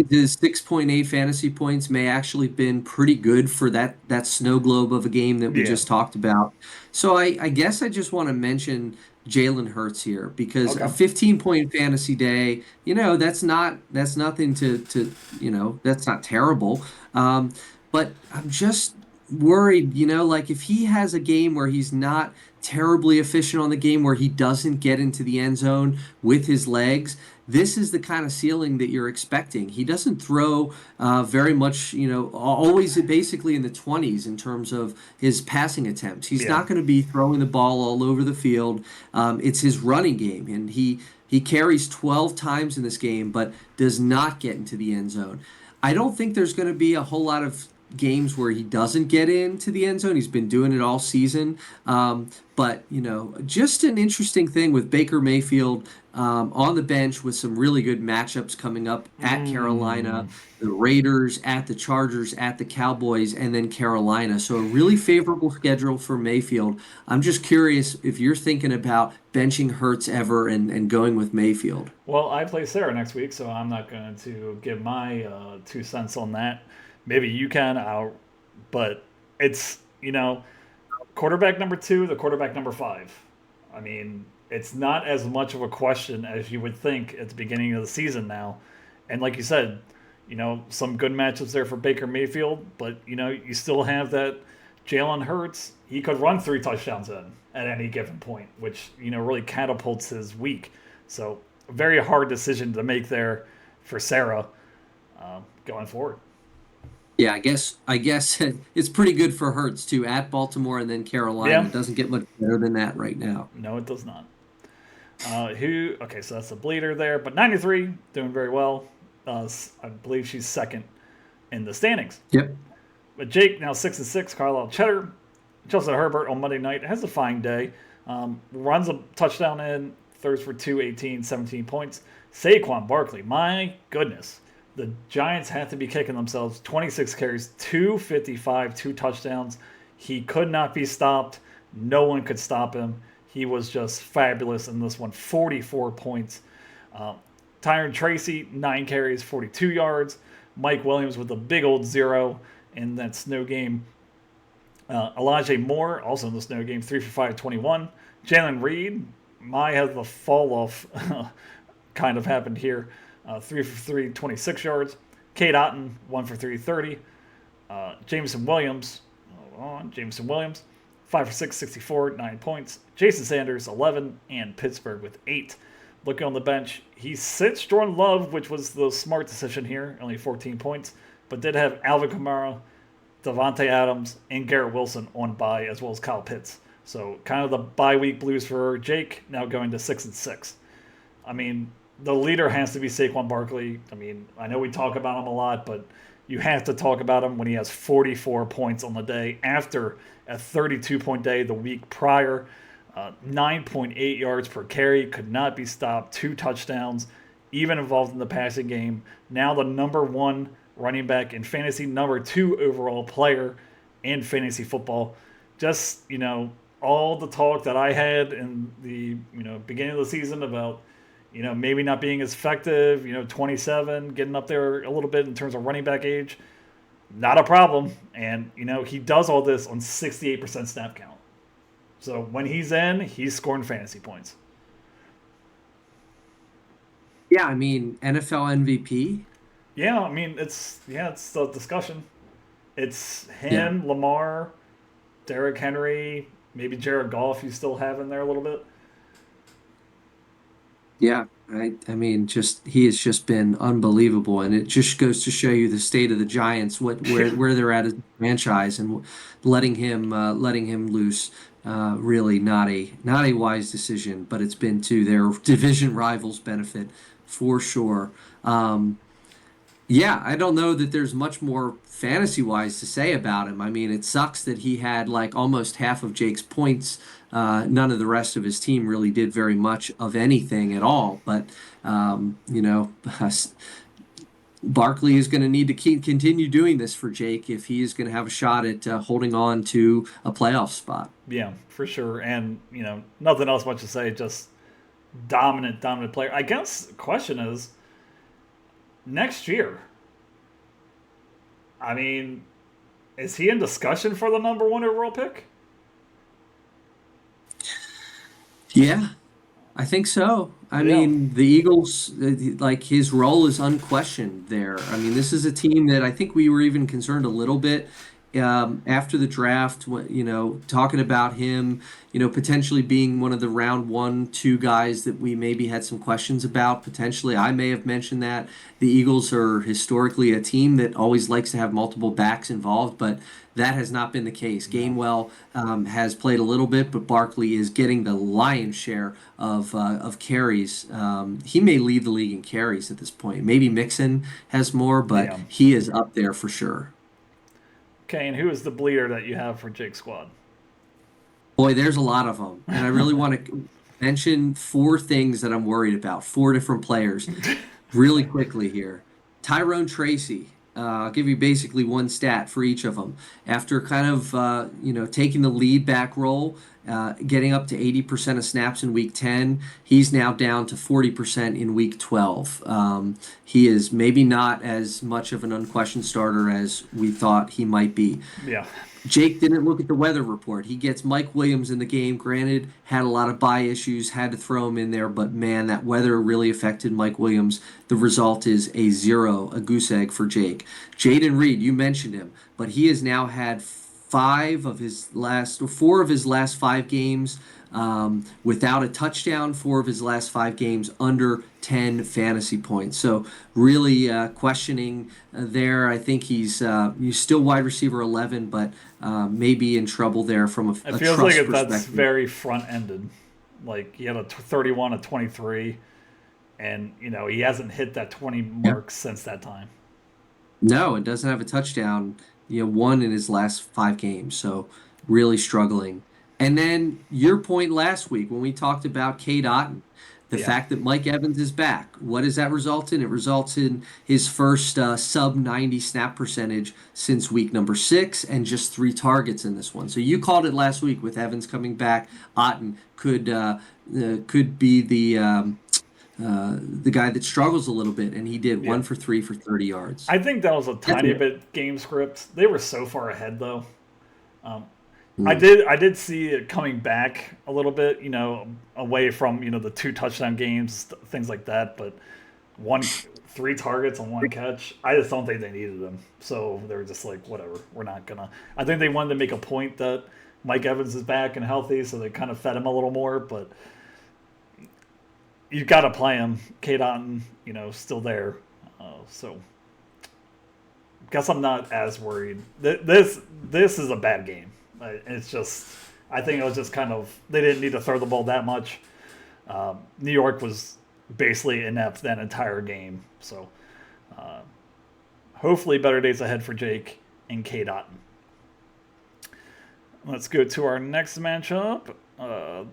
his 6.8 fantasy points may actually been pretty good for that snow globe of a game that we Yeah. just talked about. So I guess I just want to mention Jalen Hurts here because a Okay. 15-point fantasy day, that's nothing that's not terrible. Um, but I'm just worried, like if he has a game where he's not terribly efficient on the game, where he doesn't get into the end zone with his legs, this is the kind of ceiling that you're expecting. He doesn't throw very much, always basically in the 20s in terms of his passing attempts. He's Yeah. not going to be throwing the ball all over the field. It's his running game, and he carries 12 times in this game, but does not get into the end zone. I don't think there's going to be a whole lot of games where he doesn't get into the end zone. He's been doing it all season. But, just an interesting thing with Baker Mayfield on the bench with some really good matchups coming up at Carolina, Mm. the Raiders, at the Chargers, at the Cowboys, and then Carolina. So a really favorable schedule for Mayfield. I'm just curious if you're thinking about benching Hurts ever and going with Mayfield. Well, I play Sarah next week, so I'm not going to give my 2 cents on that. Maybe you can, but it's, quarterback number two, the quarterback number five. I mean, it's not as much of a question as you would think at the beginning of the season now. And like you said, some good matchups there for Baker Mayfield, but, you still have that Jalen Hurts. He could run 3 touchdowns in at any given point, which, really catapults his week. So, a very hard decision to make there for Sarah going forward. Yeah, I guess it's pretty good for Hurts too, at Baltimore and then Carolina. Yeah, It doesn't get much better than that right now. no, it does not. Okay, so that's a bleeder there, but 93 doing very well. I believe she's second in the standings. Yep. But Jake now 6-6. Carlisle Cheddar, Justin Herbert on Monday night has a fine day. Runs a touchdown in, throws for 218, 17 points. Saquon Barkley, my goodness, the Giants have to be kicking themselves. 26 carries, 255, 2 touchdowns. He could not be stopped. No one could stop him. He was just fabulous in this one. 44 points. Tyron Tracy, 9 carries, 42 yards. Mike Williams with a big old 0 in that snow game. Elijah Moore, also in the snow game, 3 for 5, 21. Jalen Reed, my has the fall off kind of happened here. 3 for 3, 26 yards. Kate Otten, 1 for 3, 30. Jameson Williams, Jameson Williams, 5 for 6, 64, 9 points. Jason Sanders, 11, and Pittsburgh with 8. Looking on the bench, he sits Jordan Love, which was the smart decision here, only 14 points, but did have Alvin Kamara, Devontae Adams, and Garrett Wilson on bye, as well as Kyle Pitts. So kind of the bye week blues for Jake, now going to 6-6. I mean, the leader has to be Saquon Barkley. I mean, I know we talk about him a lot, but you have to talk about him when he has 44 points on the day after a 32-point day the week prior. 9.8 yards per carry, could not be stopped, 2 touchdowns, even involved in the passing game. Now the number one running back in fantasy, number 2 overall player in fantasy football. Just, all the talk that I had in the, beginning of the season about, maybe not being as effective, 27, getting up there a little bit in terms of running back age, not a problem. And, he does all this on 68% snap count. So when he's in, he's scoring fantasy points. Yeah, I mean, NFL MVP. Yeah, I mean, it's the discussion. It's Yeah. him, Lamar, Derrick Henry, maybe Jared Goff you still have in there a little bit. Yeah, I mean, just he has just been unbelievable, and it just goes to show you the state of the Giants, where they're at as a franchise, and letting him loose. Really not a wise decision, but it's been to their division rivals' benefit for sure. Yeah, I don't know that there's much more fantasy wise to say about him. I mean, it sucks that he had like almost half of Jake's points. None of the rest of his team really did very much of anything at all. But Barkley is going to need to continue doing this for Jake if he is going to have a shot at holding on to a playoff spot. Yeah, for sure. And, nothing else much to say, just dominant player. I guess the question is next year. I mean, is he in discussion for the number 1 overall pick? Yeah, I think so. I Yeah. mean, the Eagles, like his role is unquestioned there. I mean, this is a team that I think we were even concerned a little bit after the draft, talking about him, potentially being one of the round 1, 2 guys that we maybe had some questions about. Potentially, I may have mentioned that the Eagles are historically a team that always likes to have multiple backs involved, but that has not been the case. No. Gainwell has played a little bit, but Barkley is getting the lion's share of carries. He may lead the league in carries at this point. Maybe Mixon has more, but Yeah. he is up there for sure. Okay, and who is the bleeder that you have for Jake's squad? Boy, there's a lot of them, and I really want to mention 4 things that I'm worried about. 4 different players, really quickly here. Tyrone Tracy. I'll give you basically one stat for each of them. After kind of taking the lead back role, getting up to 80% of snaps in week 10, he's now down to 40% in week 12. He is maybe not as much of an unquestioned starter as we thought he might be. Yeah. Jake didn't look at the weather report. He gets Mike Williams in the game. Granted, had a lot of bye issues, had to throw him in there, but man, that weather really affected Mike Williams. The result is a 0, a goose egg for Jake. Jaden Reed, you mentioned him, but he has now had 4 of his last 5 games without a touchdown. 4 of his last 5 games under 10 fantasy points. So really questioning there. I think he's still wide receiver 11, but maybe in trouble there from It a feels trust like perspective. that's very front ended. Like he had a 31, a 23, and he hasn't hit that 20 Yeah. mark since that time. No, it doesn't have a touchdown. One in his last 5 games. So really struggling. And then your point last week when we talked about Cade Otton, the Yeah. fact that Mike Evans is back. What does that result in? It results in his first sub 90 snap percentage since week number 6 and just 3 targets in this one. So you called it last week with Evans coming back. Otton could be the guy that struggles a little bit, and he did Yeah. 1 for 3 for 30 yards. I think that was a That's tiny it. bit game script. They were so far ahead though. Um, I Mm. did see it coming back a little bit, away from the 2 touchdown games, things like that. But 3 targets on 1 catch, I just don't think they needed them. So they were just like, whatever, we're not gonna. I think they wanted to make a point that Mike Evans is back and healthy, so they kind of fed him a little more. But you got to play him. Cade Otton, still there. So guess I'm not as worried. This is a bad game. It's just, I think it was just kind of, they didn't need to throw the ball that much. New York was basically inept that entire game. So hopefully better days ahead for Jake and Cade Otton. Let's go to our next matchup.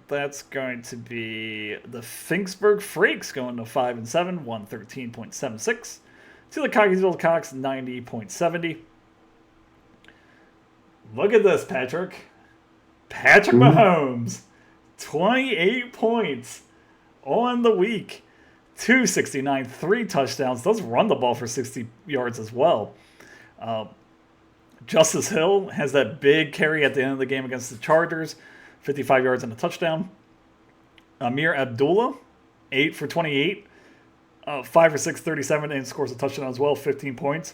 That's going to be the Finksburg Freaks going to 5-7, 113.76. to the Cockeysville Cox 90.70. Look at this, Patrick. Patrick Mahomes, 28 points on the week. 269, 3 touchdowns. Does run the ball for 60 yards as well. Justice Hill has that big carry at the end of the game against the Chargers. 55 yards and a touchdown. Amir Abdullah, 8 for 28. 5 for 6, 37, and scores a touchdown as well, 15 points.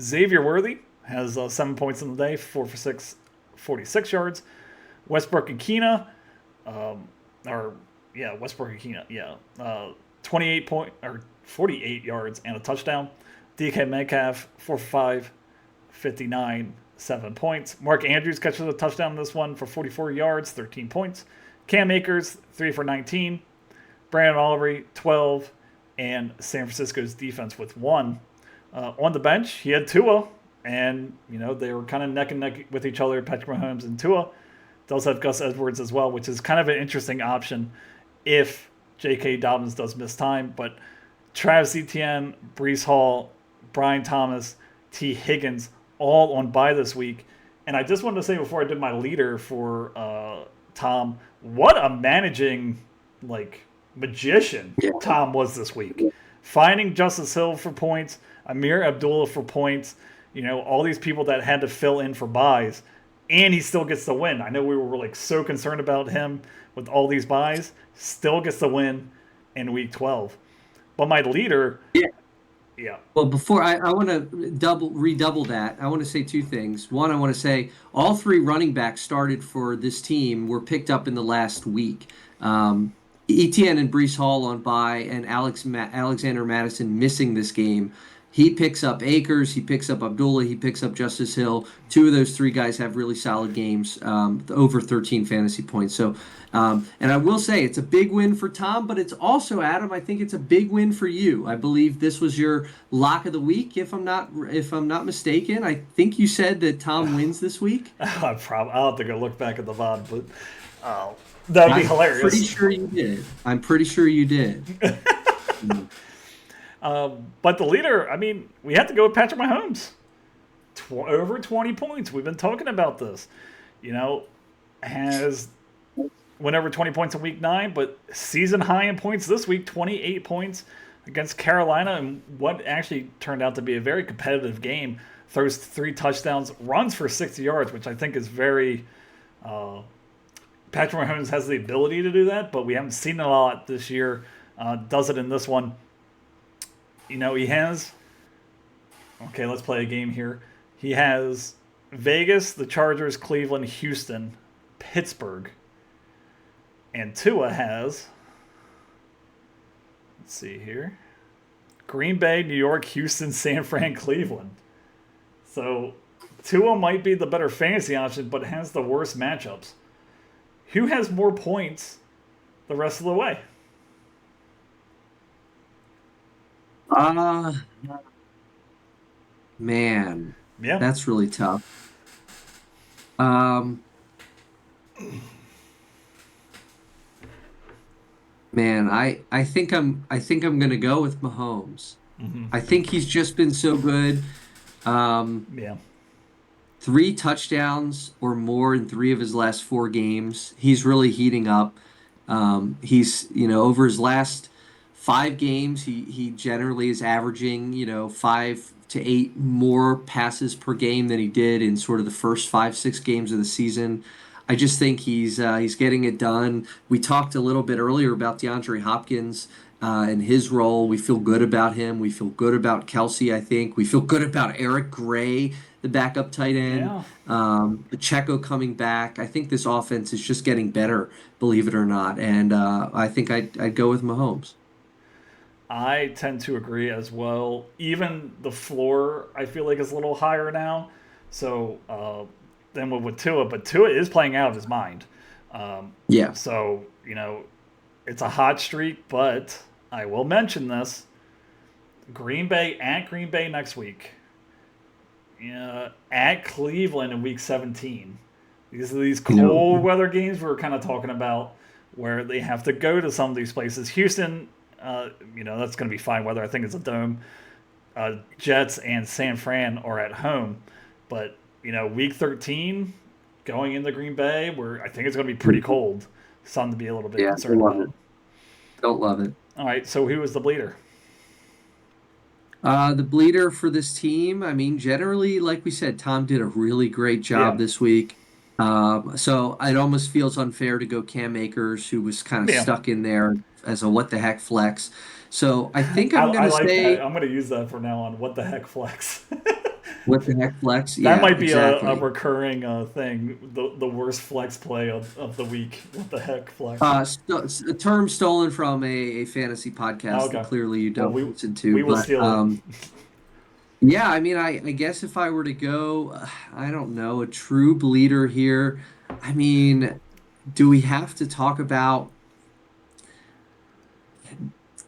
Xavier Worthy has 7 points in the day, 4 for 6, 46 yards. Westbrook Akina, Westbrook Akina, 48 yards and a touchdown. DK Metcalf, 4 for 5, 59, 7 points. Mark Andrews catches a touchdown in this one for 44 yards, 13 points. Cam Akers, 3 for 19. Brandon Olivery, 12. And San Francisco's defense with 1. On the bench, he had Tua. And, they were kind of neck and neck with each other, Patrick Mahomes and Tua. Does have Gus Edwards as well, which is kind of an interesting option if J.K. Dobbins does miss time. But Travis Etienne, Breece Hall, Brian Thomas, T. Higgins, all on bye this week. And I just wanted to say before I did my leader for Tom, what a managing, magician Tom was this week. Finding Justice Hill for points, Amir Abdullah for points, all these people that had to fill in for buys, and he still gets the win. I know we were so concerned about him with all these buys, still gets the win in week 12. But my leader, yeah. Well, before I want to redouble that, I want to say 2 things. One, I want to say all 3 running backs started for this team were picked up in the last week. Etienne and Breece Hall on bye, and Alexander Madison missing this game. He picks up Akers, he picks up Abdullah, he picks up Justice Hill. 2 of those 3 guys have really solid games, over 13 fantasy points. So, and I will say it's a big win for Tom, but it's also, Adam, I think it's a big win for you. I believe this was your lock of the week, if I'm not mistaken. I think you said that Tom wins this week. I'll have to go look back at the VOD, but that would be hilarious. I'm pretty sure you did. But the leader, we have to go with Patrick Mahomes. Over 20 points. We've been talking about this. Went over 20 points in week 9, but season high in points this week, 28 points against Carolina, and what actually turned out to be a very competitive game. Throws 3 touchdowns, runs for 60 yards, which I think is very... Patrick Mahomes has the ability to do that, but we haven't seen it a lot this year. Does it in this one. He has... Okay, let's play a game here. He has Vegas, the Chargers, Cleveland, Houston, Pittsburgh. And Tua has... Let's see here. Green Bay, New York, Houston, San Fran, Cleveland. So Tua might be the better fantasy option, but has the worst matchups. Who has more points the rest of the way? Man. Yeah. That's really tough. Man, I think I'm gonna go with Mahomes. Mm-hmm. I think he's just been so good. Yeah. 3 touchdowns or more in 3 of his last 4 games. He's really heating up. He's over his last 5 games, he generally is averaging 5 to 8 more passes per game than he did in sort of the first 5-6 games of the season. I just think he's getting it done. We talked a little bit earlier about DeAndre Hopkins and his role. We feel good about him. We feel good about Kelsey, I think. We feel good about Eric Gray, the backup tight end. Yeah. Pacheco coming back. I think this offense is just getting better, believe it or not. And I think I'd go with Mahomes. I tend to agree as well. Even the floor, I feel like, is a little higher now. So than with Tua, but Tua is playing out of his mind. Yeah. So it's a hot streak, but I will mention this: Green Bay next week. At Cleveland in week 17. These are these cold weather games we were kind of talking about, where they have to go to some of these places. Houston. That's going to be fine weather. I think it's a dome. Jets and San Fran are at home, but week 13 going into Green Bay, where I think it's going to be pretty cold. Something to be a little bit Yeah, concerned don't love about. it. Don't love it. All right, so who was the bleeder? The bleeder for this team, I mean, generally, like we said, Tom did a really great job Yeah, this week. So it almost feels unfair to go Cam Akers, who was kind of yeah. stuck in there as a what the heck flex. So I think I, I'm going I to like that. say I'm going to use that from now on. What the heck, flex? what the heck flex. That Yeah, might be a exactly. recurring thing. The worst flex play of the week. What the heck, flex? A term stolen from a fantasy Oh, podcast that okay. clearly you Well, don't we listen to. we will But steal it. yeah, I mean, I guess if I were to go, I don't know, a true bleeder here. I mean, do we have to talk about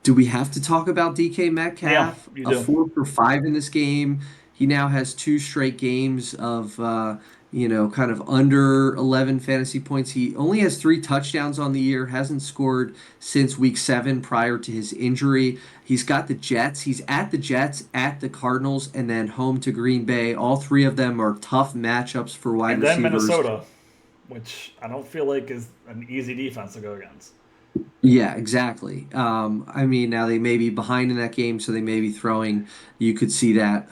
do we have to talk about DK Yeah, Metcalf? you A do. 4 for 5 in this game. He now has 2 straight games of kind of under 11 fantasy points. He only has 3 touchdowns on the year, hasn't scored since week 7 prior to his injury. He's got the Jets. He's at the Jets, at the Cardinals, and then home to Green Bay. All 3 of them are tough matchups for wide And then receivers. Minnesota, which I don't feel like is an easy defense to go against. Yeah, exactly. I mean, now they may be behind in that game, so they may be throwing. You could see that.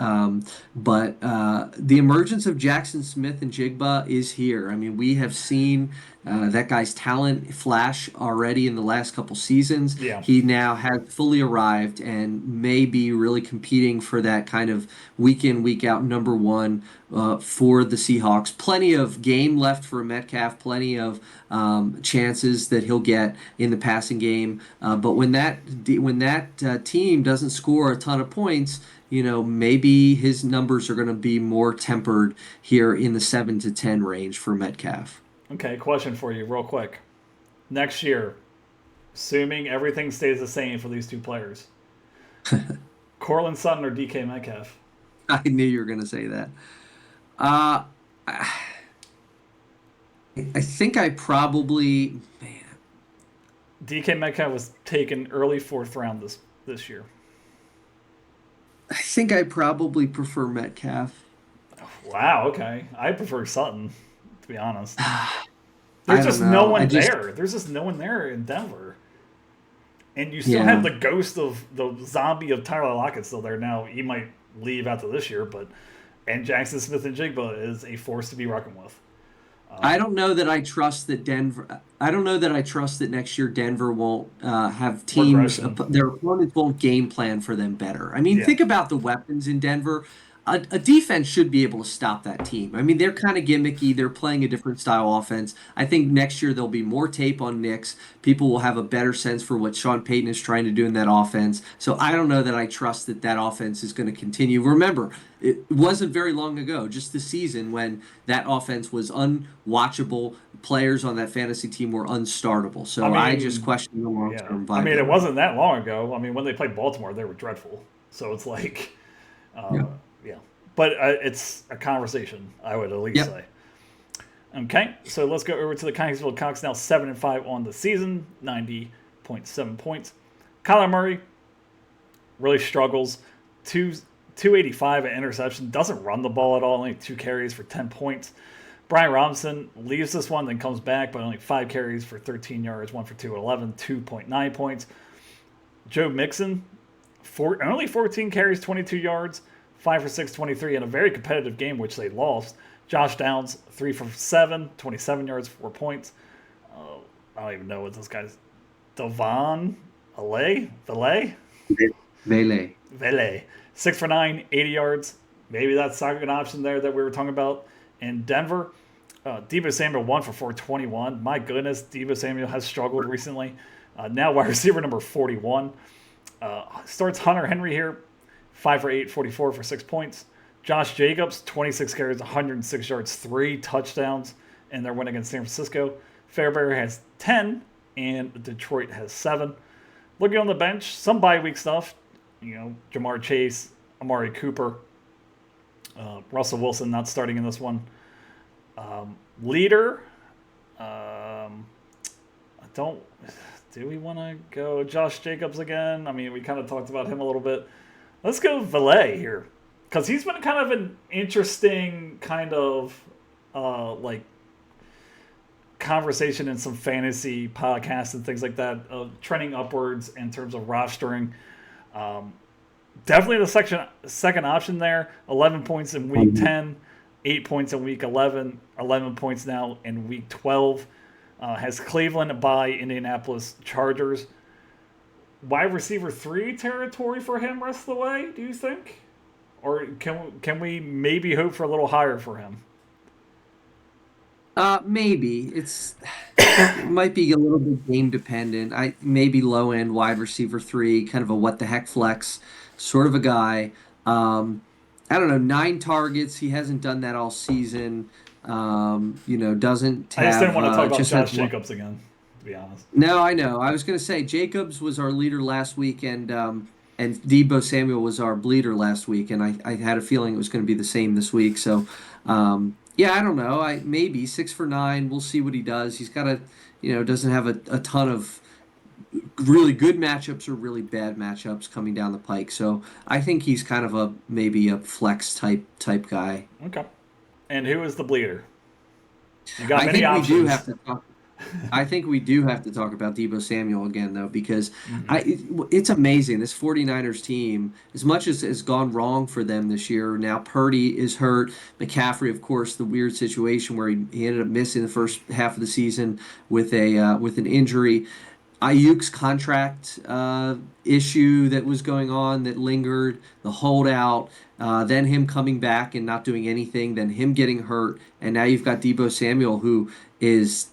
But the emergence of Jackson Smith and Jigba is here. I mean, we have seen that guy's talent flash already in the last couple seasons. Yeah. He now has fully arrived and may be really competing for that kind of week in, week out number one for the Seahawks. Plenty of game left for Metcalf, plenty of chances that he'll get in the passing game. But when that team doesn't score a ton of points, maybe his numbers are going to be more tempered here in the 7 to 10 range for Metcalf. Okay, question for you, real quick. Next year, assuming everything stays the same for these two players, Cortland Sutton or DK Metcalf? I knew you were going to say that. Uh, I think I probably, man, DK Metcalf was taken early fourth round this year. I think I probably prefer Metcalf. Wow. Okay, I prefer Sutton, to be honest. I There's don't just no know. I one just, there. There's just no one there in Denver. And you still have yeah. the ghost of the zombie of Tyler Lockett still there now. He might leave after this year, but and Jackson Smith and Jigba is a force to be reckoned with. I don't know that I trust that Denver. I don't know that I trust that next year Denver won't have teams. Regression. Their opponents won't game plan for them better. I mean, Yeah. think about the weapons in Denver. A defense should be able to stop that team. I mean, they're kind of gimmicky. They're playing a different style offense. I think next year there'll be more tape on Knicks. People will have a better sense for what Sean Payton is trying to do in that offense. So I don't know that I trust that offense is going to continue. Remember, it wasn't very long ago, just this season, when that offense was unwatchable. Players on that fantasy team were unstartable. I So I just mean, question the long yeah. term I mean, it viability. wasn't that long ago. I mean, when they played Baltimore, they were dreadful. So it's like, Yeah. yeah. But it's a conversation, I would at least Yep. say. Okay, so let's go over to the Conkinsville Cox now 7-5 on the season, 90.7 points. Kyler Murray really struggles. 285 at interception, doesn't run the ball at all, only 2 carries for 10 points. Brian Robinson leaves this one, then comes back, but only 5 carries for 13 yards, 1 for 211, 2.9 points. Joe Mixon, only 14 carries, 22 yards, 5 for 6, 23 in a very competitive game, which they lost. Josh Downs, 3 for 7, 27 yards, 4 points. I don't even know what this guy's. Devon Valet? Melee. Vele. 6 for 9, 80 yards. Maybe that's not an option there that we were talking about. In Denver, Deebo Samuel 1 for 421. My goodness, Deebo Samuel has struggled recently. Now wide receiver number 41. Starts Hunter Henry here, 5 for 8, 44 for 6 points. Josh Jacobs, 26 carries, 106 yards, 3 touchdowns in their win against San Francisco. Fairbairn has 10, and Detroit has 7. Looking on the bench, some bye week stuff. Jamar Chase, Amari Cooper, Russell Wilson not starting in this one. Leader, I don't. Do we want to go Josh Jacobs again? I mean, we kind of talked about him a little bit. Let's go Valet here, because he's been kind of an interesting kind of like conversation in some fantasy podcasts and things like that, trending upwards in terms of rostering. Definitely the second option there. 11 points in week 10, 8 points in week 11, 11 points now in week 12. Has Cleveland by Indianapolis Chargers. Wide receiver 3 territory for him rest of the way, do you think? Or can we maybe hope for a little higher for him? Maybe it might be a little bit game dependent. I maybe low end wide receiver 3, kind of a what the heck flex sort of a guy. I don't know, 9 targets. He hasn't done that all season. Doesn't I just didn't have want to talk about just Josh has one. Jacobs again, to be honest. No, I know. I was going to say Jacobs was our leader last week, and Debo Samuel was our bleeder last week, and I had a feeling it was going to be the same this week. So, yeah, I don't know. I maybe 6 for 9. We'll see what he does. He's got doesn't have a ton of really good matchups or really bad matchups coming down the pike. So I think he's kind of a maybe a flex type guy. Okay. And who is the bleeder? You got I many think we do options. have to talk. I think we do have to talk about Debo Samuel again, though, because it's amazing. This 49ers team, as much as has gone wrong for them this year, now Purdy is hurt. McCaffrey, of course, the weird situation where he ended up missing the first half of the season with an injury. Ayuk's contract issue that was going on that lingered, the holdout, then him coming back and not doing anything, then him getting hurt, and now you've got Debo Samuel who is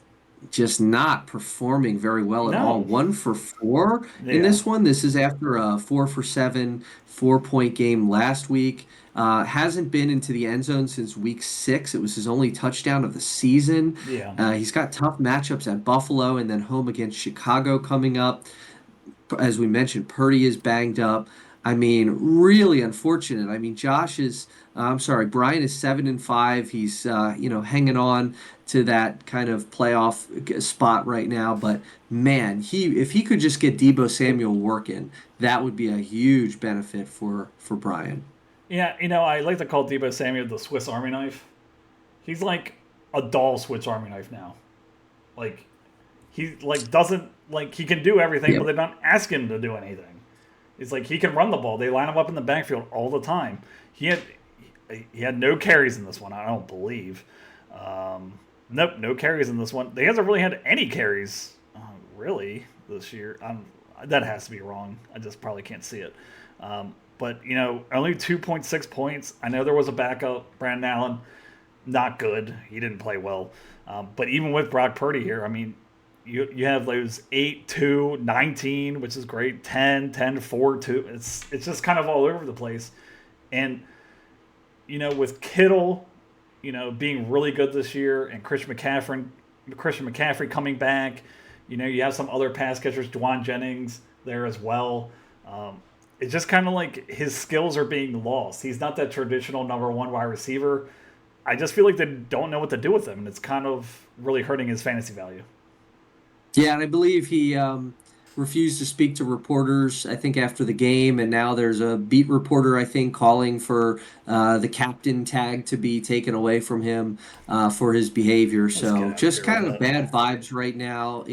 just not performing very well at all. No. 1 for 4 in Yeah. this one. This is after a 4 for 7 4 point game last week. Hasn't been into the end zone since week 6. It was his only touchdown of the season. Yeah. He's got tough matchups at Buffalo and then home against Chicago coming up. As we mentioned, Purdy is banged up. I mean, really unfortunate. I mean, I'm sorry, Brian is 7-5. He's hanging on to that kind of playoff spot right now. But man, if he could just get Debo Samuel working, that would be a huge benefit for Brian. Yeah, I like to call Debo Samuel the Swiss Army knife. He's like a dull Swiss Army knife now. Like he doesn't he can do everything, but Yep. they don't ask him to do anything. It's like he can run the ball. They line him up in the backfield all the time. He had no carries in this one. I don't believe. Nope, no carries in this one. He hasn't really had any carries really this year. That has to be wrong. I just probably can't see it. But only 2.6 points. I know there was a backup, Brandon Allen, not good. He didn't play well. But even with Brock Purdy here, I mean, you have those 8, 2, 19, which is great, 10, 10, 4, 2. It's just kind of all over the place. And, with Kittle, being really good this year and Christian McCaffrey coming back, you have some other pass catchers, Dwan Jennings there as well. It's just kind of like his skills are being lost. He's not that traditional number 1 wide receiver. I just feel like they don't know what to do with him, and it's kind of really hurting his fantasy value. Yeah, and I believe he refused to speak to reporters, I think, after the game. And now there's a beat reporter, I think, calling for the captain tag to be taken away from him for his behavior. Let's get So out of just here with kind of that. bad vibes right now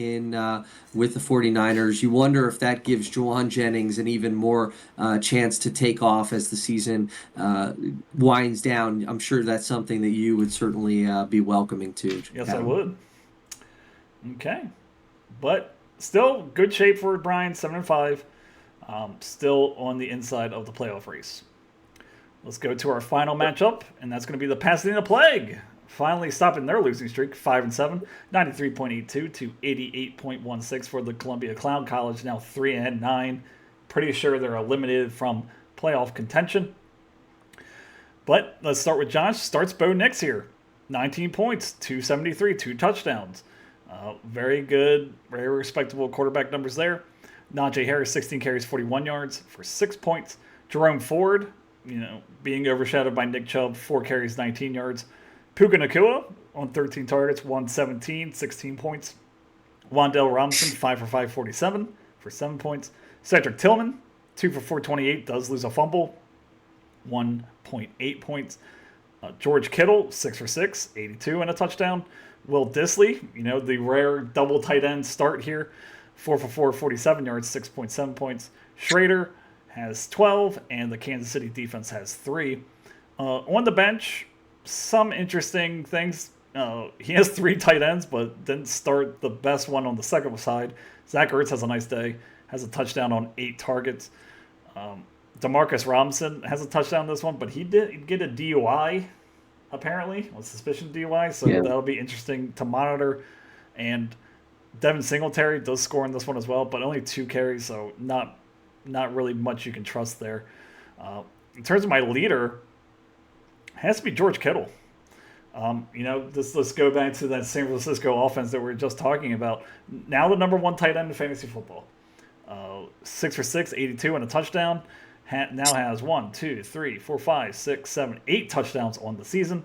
with the 49ers. You wonder if that gives Juwan Jennings an even more chance to take off as the season winds down. I'm sure that's something that you would certainly be welcoming to. Yes, I Adam. would. Okay. But still good shape for Brian, 7-5. Still on the inside of the playoff race. Let's go to our final matchup, and that's going to be the Pasadena Plague. Finally stopping their losing streak, 5-7, 93.82 to 88.16 for the Columbia Cloud College, now 3-9. Pretty sure they're eliminated from playoff contention. But let's start with Josh. Starts Bo Nix here. 19 points, 273, 2 touchdowns. Very good, very respectable quarterback numbers there. Najee Harris, 16 carries, 41 yards for 6 points. Jerome Ford, being overshadowed by Nick Chubb, 4 carries, 19 yards. Puka Nacua on 13 targets, 117, 16 points. Wandell Robinson, 5 for 5, 47 for 7 points. Cedric Tillman, 2 for 428, does lose a fumble, 1.8 points. George Kittle, 6 for 6, 82 and a touchdown. Will Disley, the rare double tight end start here, 4 for 4, 47 yards, 6.7 points. Schrader has 12, and the Kansas City defense has 3. On the bench, some interesting things. He has 3 tight ends, but didn't start the best one on the second side. Zach Ertz has a nice day, has a touchdown on 8 targets. Demarcus Robinson has a touchdown this one, but he did get a DUI, apparently, with suspicion of DUI, so that'll be interesting to monitor. And Devin Singletary does score in this one as well, but only 2 carries, so not really much you can trust there. In terms of my leader, it has to be George Kittle. Let's go back to that San Francisco offense that we were just talking about. Now the number 1 tight end in fantasy football. 6 for 6, 82 and a touchdown. Now has 1, 2, 3, 4, 5, 6, 7, 8 touchdowns on the season.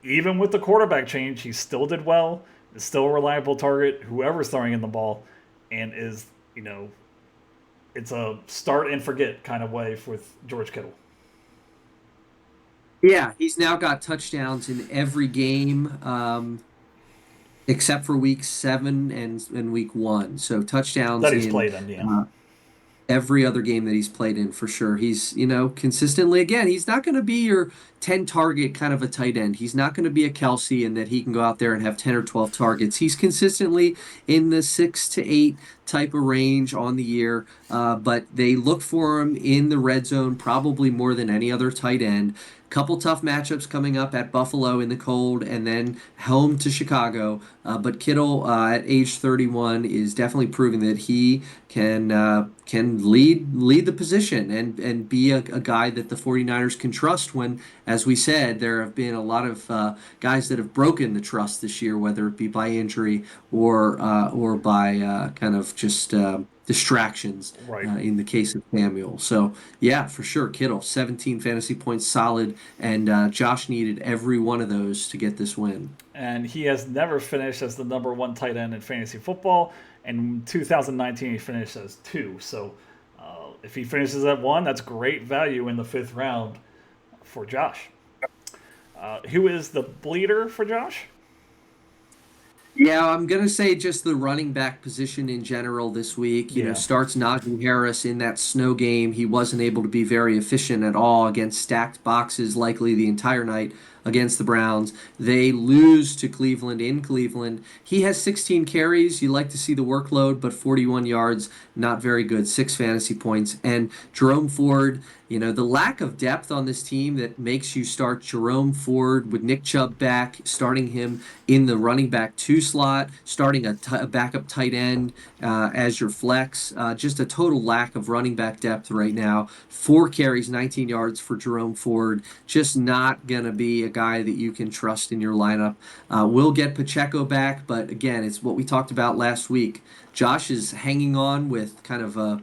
Even with the quarterback change, he still did well. Is still a reliable target, whoever's throwing in the ball, and is, it's a start and forget kind of way with George Kittle. Yeah, he's now got touchdowns in every game except for week 7 and week 1. So touchdowns that he's played in, every other game that he's played in for sure. He's, consistently, again, he's not going to be your 10 target kind of a tight end. He's not going to be a Kelsey in that he can go out there and have 10 or 12 targets. He's consistently in the 6 to 8 type of range on the year, but they look for him in the red zone probably more than any other tight end. Couple tough matchups coming up at Buffalo in the cold and then home to Chicago. But Kittle at age 31 is definitely proving that he can lead the position and be a guy that the 49ers can trust when, as we said, there have been a lot of guys that have broken the trust this year, whether it be by injury or by kind of just distractions, right. In the case of Samuel. So, yeah, for sure, Kittle, 17 fantasy points solid, and Josh needed every one of those to get this win. And he has never finished as the number 1 tight end in fantasy football. And in 2019, he finished as 2. So if he finishes at 1, that's great value in the 5th round for Josh. Who is the bleeder for Josh? Yeah, I'm going to say just the running back position in general this week. Starts Najee Harris in that snow game. He wasn't able to be very efficient at all against stacked boxes likely the entire night against the Browns. They lose to Cleveland in Cleveland. He has 16 carries. You like to see the workload, but 41 yards, not very good. 6 fantasy points. And Jerome Ford, the lack of depth on this team that makes you start Jerome Ford with Nick Chubb back, starting him in the running back 2 slot, starting a backup tight end as your flex. Just a total lack of running back depth right now. 4 carries, 19 yards for Jerome Ford. Just not going to be a guy that you can trust in your lineup. We'll get Pacheco back, but again, it's what we talked about last week. Josh is hanging on with kind of a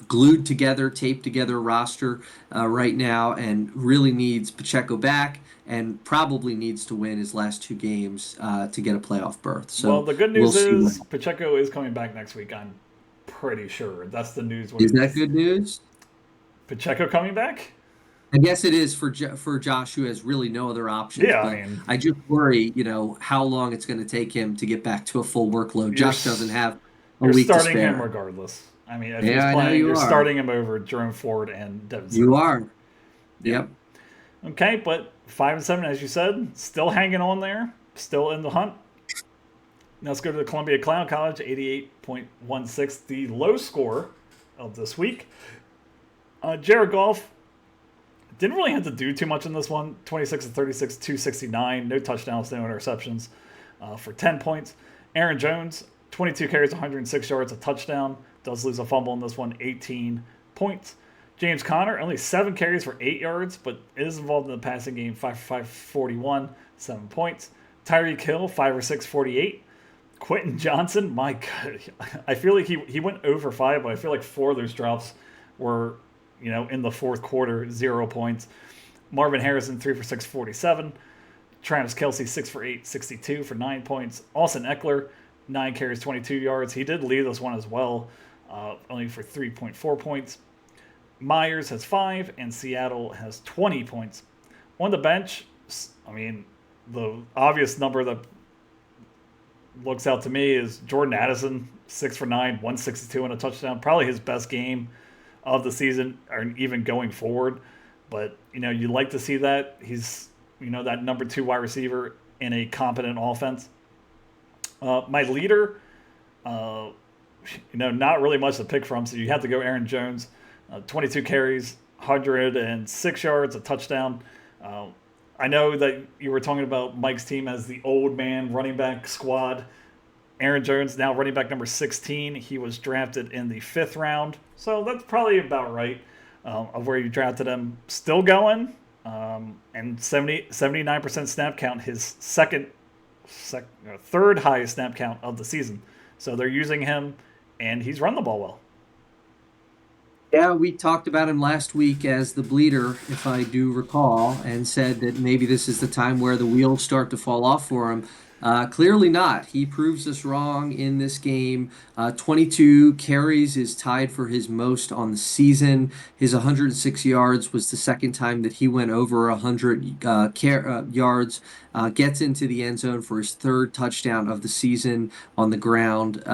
glued together, taped together roster right now, and really needs Pacheco back and probably needs to win his last 2 games to get a playoff berth. So well, the good news is Pacheco is coming back next week. I'm pretty sure that's the news. Is that good news? Pacheco coming back? I guess it is for Josh, who has really no other options. Yeah, I just worry, how long it's going to take him to get back to a full workload. Josh doesn't have a week to spare. You're starting him regardless. I mean, if he's playing, you're starting him over Jerome Ford and Devin Singletary. You are. Yep. Okay, but 5-7, as you said, still hanging on there, still in the hunt. Now let's go to the Columbia Clown College, 88.16, the low score of this week. Jared Goff didn't really have to do too much in this one. 26 of 36, 269, no touchdowns, no interceptions for 10 points. Aaron Jones, 22 carries, 106 yards, a touchdown. Does lose a fumble in this one, 18 points. James Conner, only 7 carries for 8 yards, but is involved in the passing game, 5 for 5, 41, 7 points. Tyreek Hill, 5 for 6, 48. Quentin Johnson, my God, I feel like he went over 5, but I feel like 4 of those drops were, in the fourth quarter, 0 points. Marvin Harrison, 3 for 6, 47. Travis Kelce, 6 for 8, 62 for 9 points. Austin Eckler, 9 carries, 22 yards. He did lead this one as well. only for 3.4 points. Myers has 5, and Seattle has 20 points. On the bench, I mean, the obvious number that looks out to me is Jordan Addison, 6 for 9, 162 and a touchdown. Probably his best game of the season, or even going forward. But, you like to see that. He's, that number 2 wide receiver in a competent offense. My leader, not really much to pick from, so you have to go Aaron Jones. 22 carries, 106 yards, a touchdown. I know that you were talking about Mike's team as the old man running back squad. Aaron Jones, now running back number 16. He was drafted in the 5th round. So that's probably about right of where you drafted him. Still going. And 79% snap count, his third highest snap count of the season. So they're using him, and he's run the ball well. Yeah, we talked about him last week as the bleeder, if I do recall, and said that maybe this is the time where the wheels start to fall off for him. Clearly not. He proves us wrong in this game. 22 carries is tied for his most on the season. His 106 yards was the second time that he went over 100 yards. Gets into the end zone for his 3rd touchdown of the season on the ground.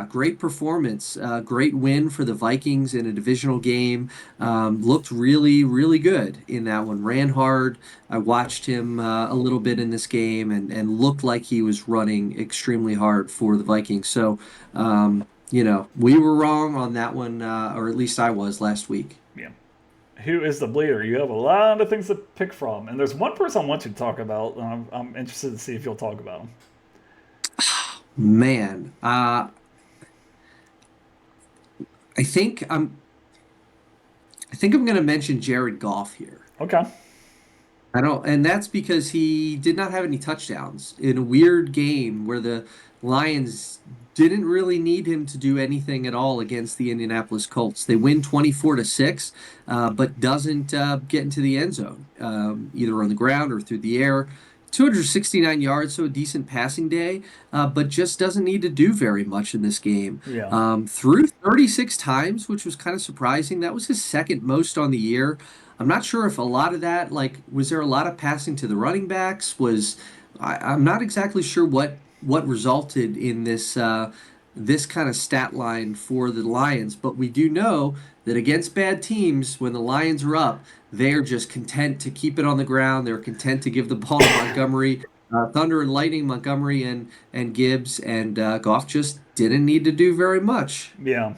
Great performance. Great win for the Vikings in a divisional game. Looked really, really good in that one. Ran hard. I watched him a little bit in this game and looked like he was running extremely hard for the Vikings. So, we were wrong on that one, or at least I was last week. Yeah. Who is the bleeder? You have a lot of things to pick from. And there's one person I want you to talk about. And I'm interested to see if you'll talk about him. Man, I think I'm going to mention Jared Goff here. Okay. And that's because he did not have any touchdowns in a weird game where the Lions didn't really need him to do anything at all against the Indianapolis Colts. They win 24-6, but doesn't get into the end zone, either on the ground or through the air. 269 yards, so a decent passing day, but just doesn't need to do very much in this game. Yeah. Threw 36 times, which was kind of surprising. That was his 2nd most on the year. I'm not sure if a lot of that, was there a lot of passing to the running backs? I'm not exactly sure what resulted in this this kind of stat line for the Lions, but we do know that against bad teams, when the Lions are up, they're just content to keep it on the ground. They're content to give the ball to Montgomery, Thunder and Lightning, Montgomery and Gibbs, and Goff just didn't need to do very much. Yeah.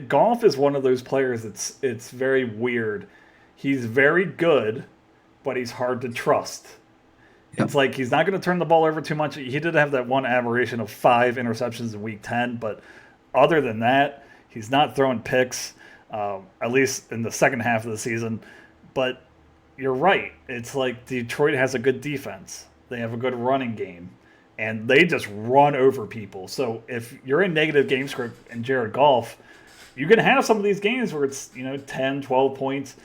Goff is one of those players it's very weird. He's very good, but he's hard to trust. Yep. It's like he's not going to turn the ball over too much. He did have that one aberration of 5 interceptions in Week 10, but other than that, he's not throwing picks, at least in the second half of the season. But you're right. It's like Detroit has a good defense. They have a good running game, and they just run over people. So if you're in negative game script and Jared Goff, you can have some of these games where it's 10, 12 points,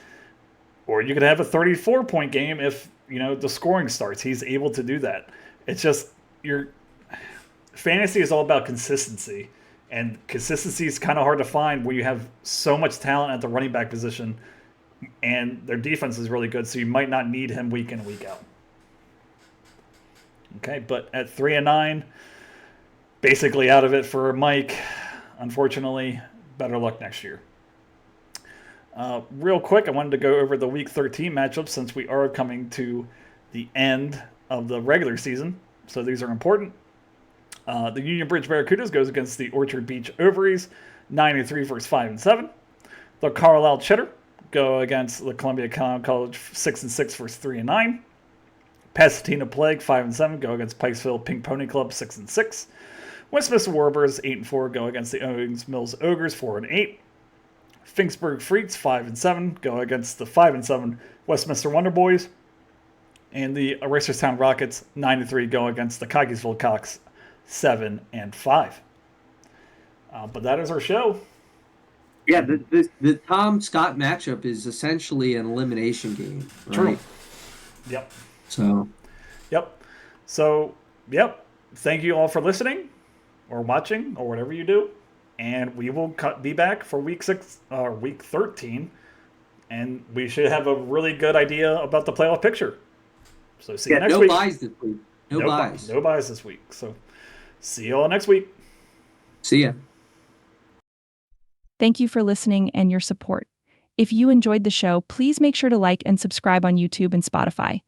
or you could have a 34-point game if the scoring starts. He's able to do that. It's just your fantasy is all about consistency, and consistency is kind of hard to find when you have so much talent at the running back position, and their defense is really good. So you might not need him week in and week out. Okay, but at 3-9, basically out of it for Mike. Unfortunately, better luck next year. Real quick, I wanted to go over the Week 13 matchups since we are coming to the end of the regular season. So these are important. The Union Bridge Barracudas goes against the Orchard Beach Ovaries, 9-3 versus 5-7. The Carlisle Cheddar go against the Columbia College, 6-6 versus 3-9. Pasadena Plague, 5-7, go against Pikesville Pink Pony Club, 6-6. Westminster Warbirds, 8-4, go against the Owings Mills Ogres, 4-8. Finksburg Freaks, 5-7, go against the 5-7 Westminster Wonder Boys. And the Eraserstown Rockets, 9-3, go against the Cockeysville Cocks, 7-5. But that is our show. Yeah, the Tom Scott matchup is essentially an elimination game. Right? True. Yep. So, yep. Thank you all for listening or watching or whatever you do. and we will be back for week 13, and we should have a really good idea about the playoff picture. So see you next no week. buys this week. No buys. No buys this week. So see you all next week. See ya. Thank you for listening and your support. If you enjoyed the show, please make sure to like and subscribe on YouTube and Spotify.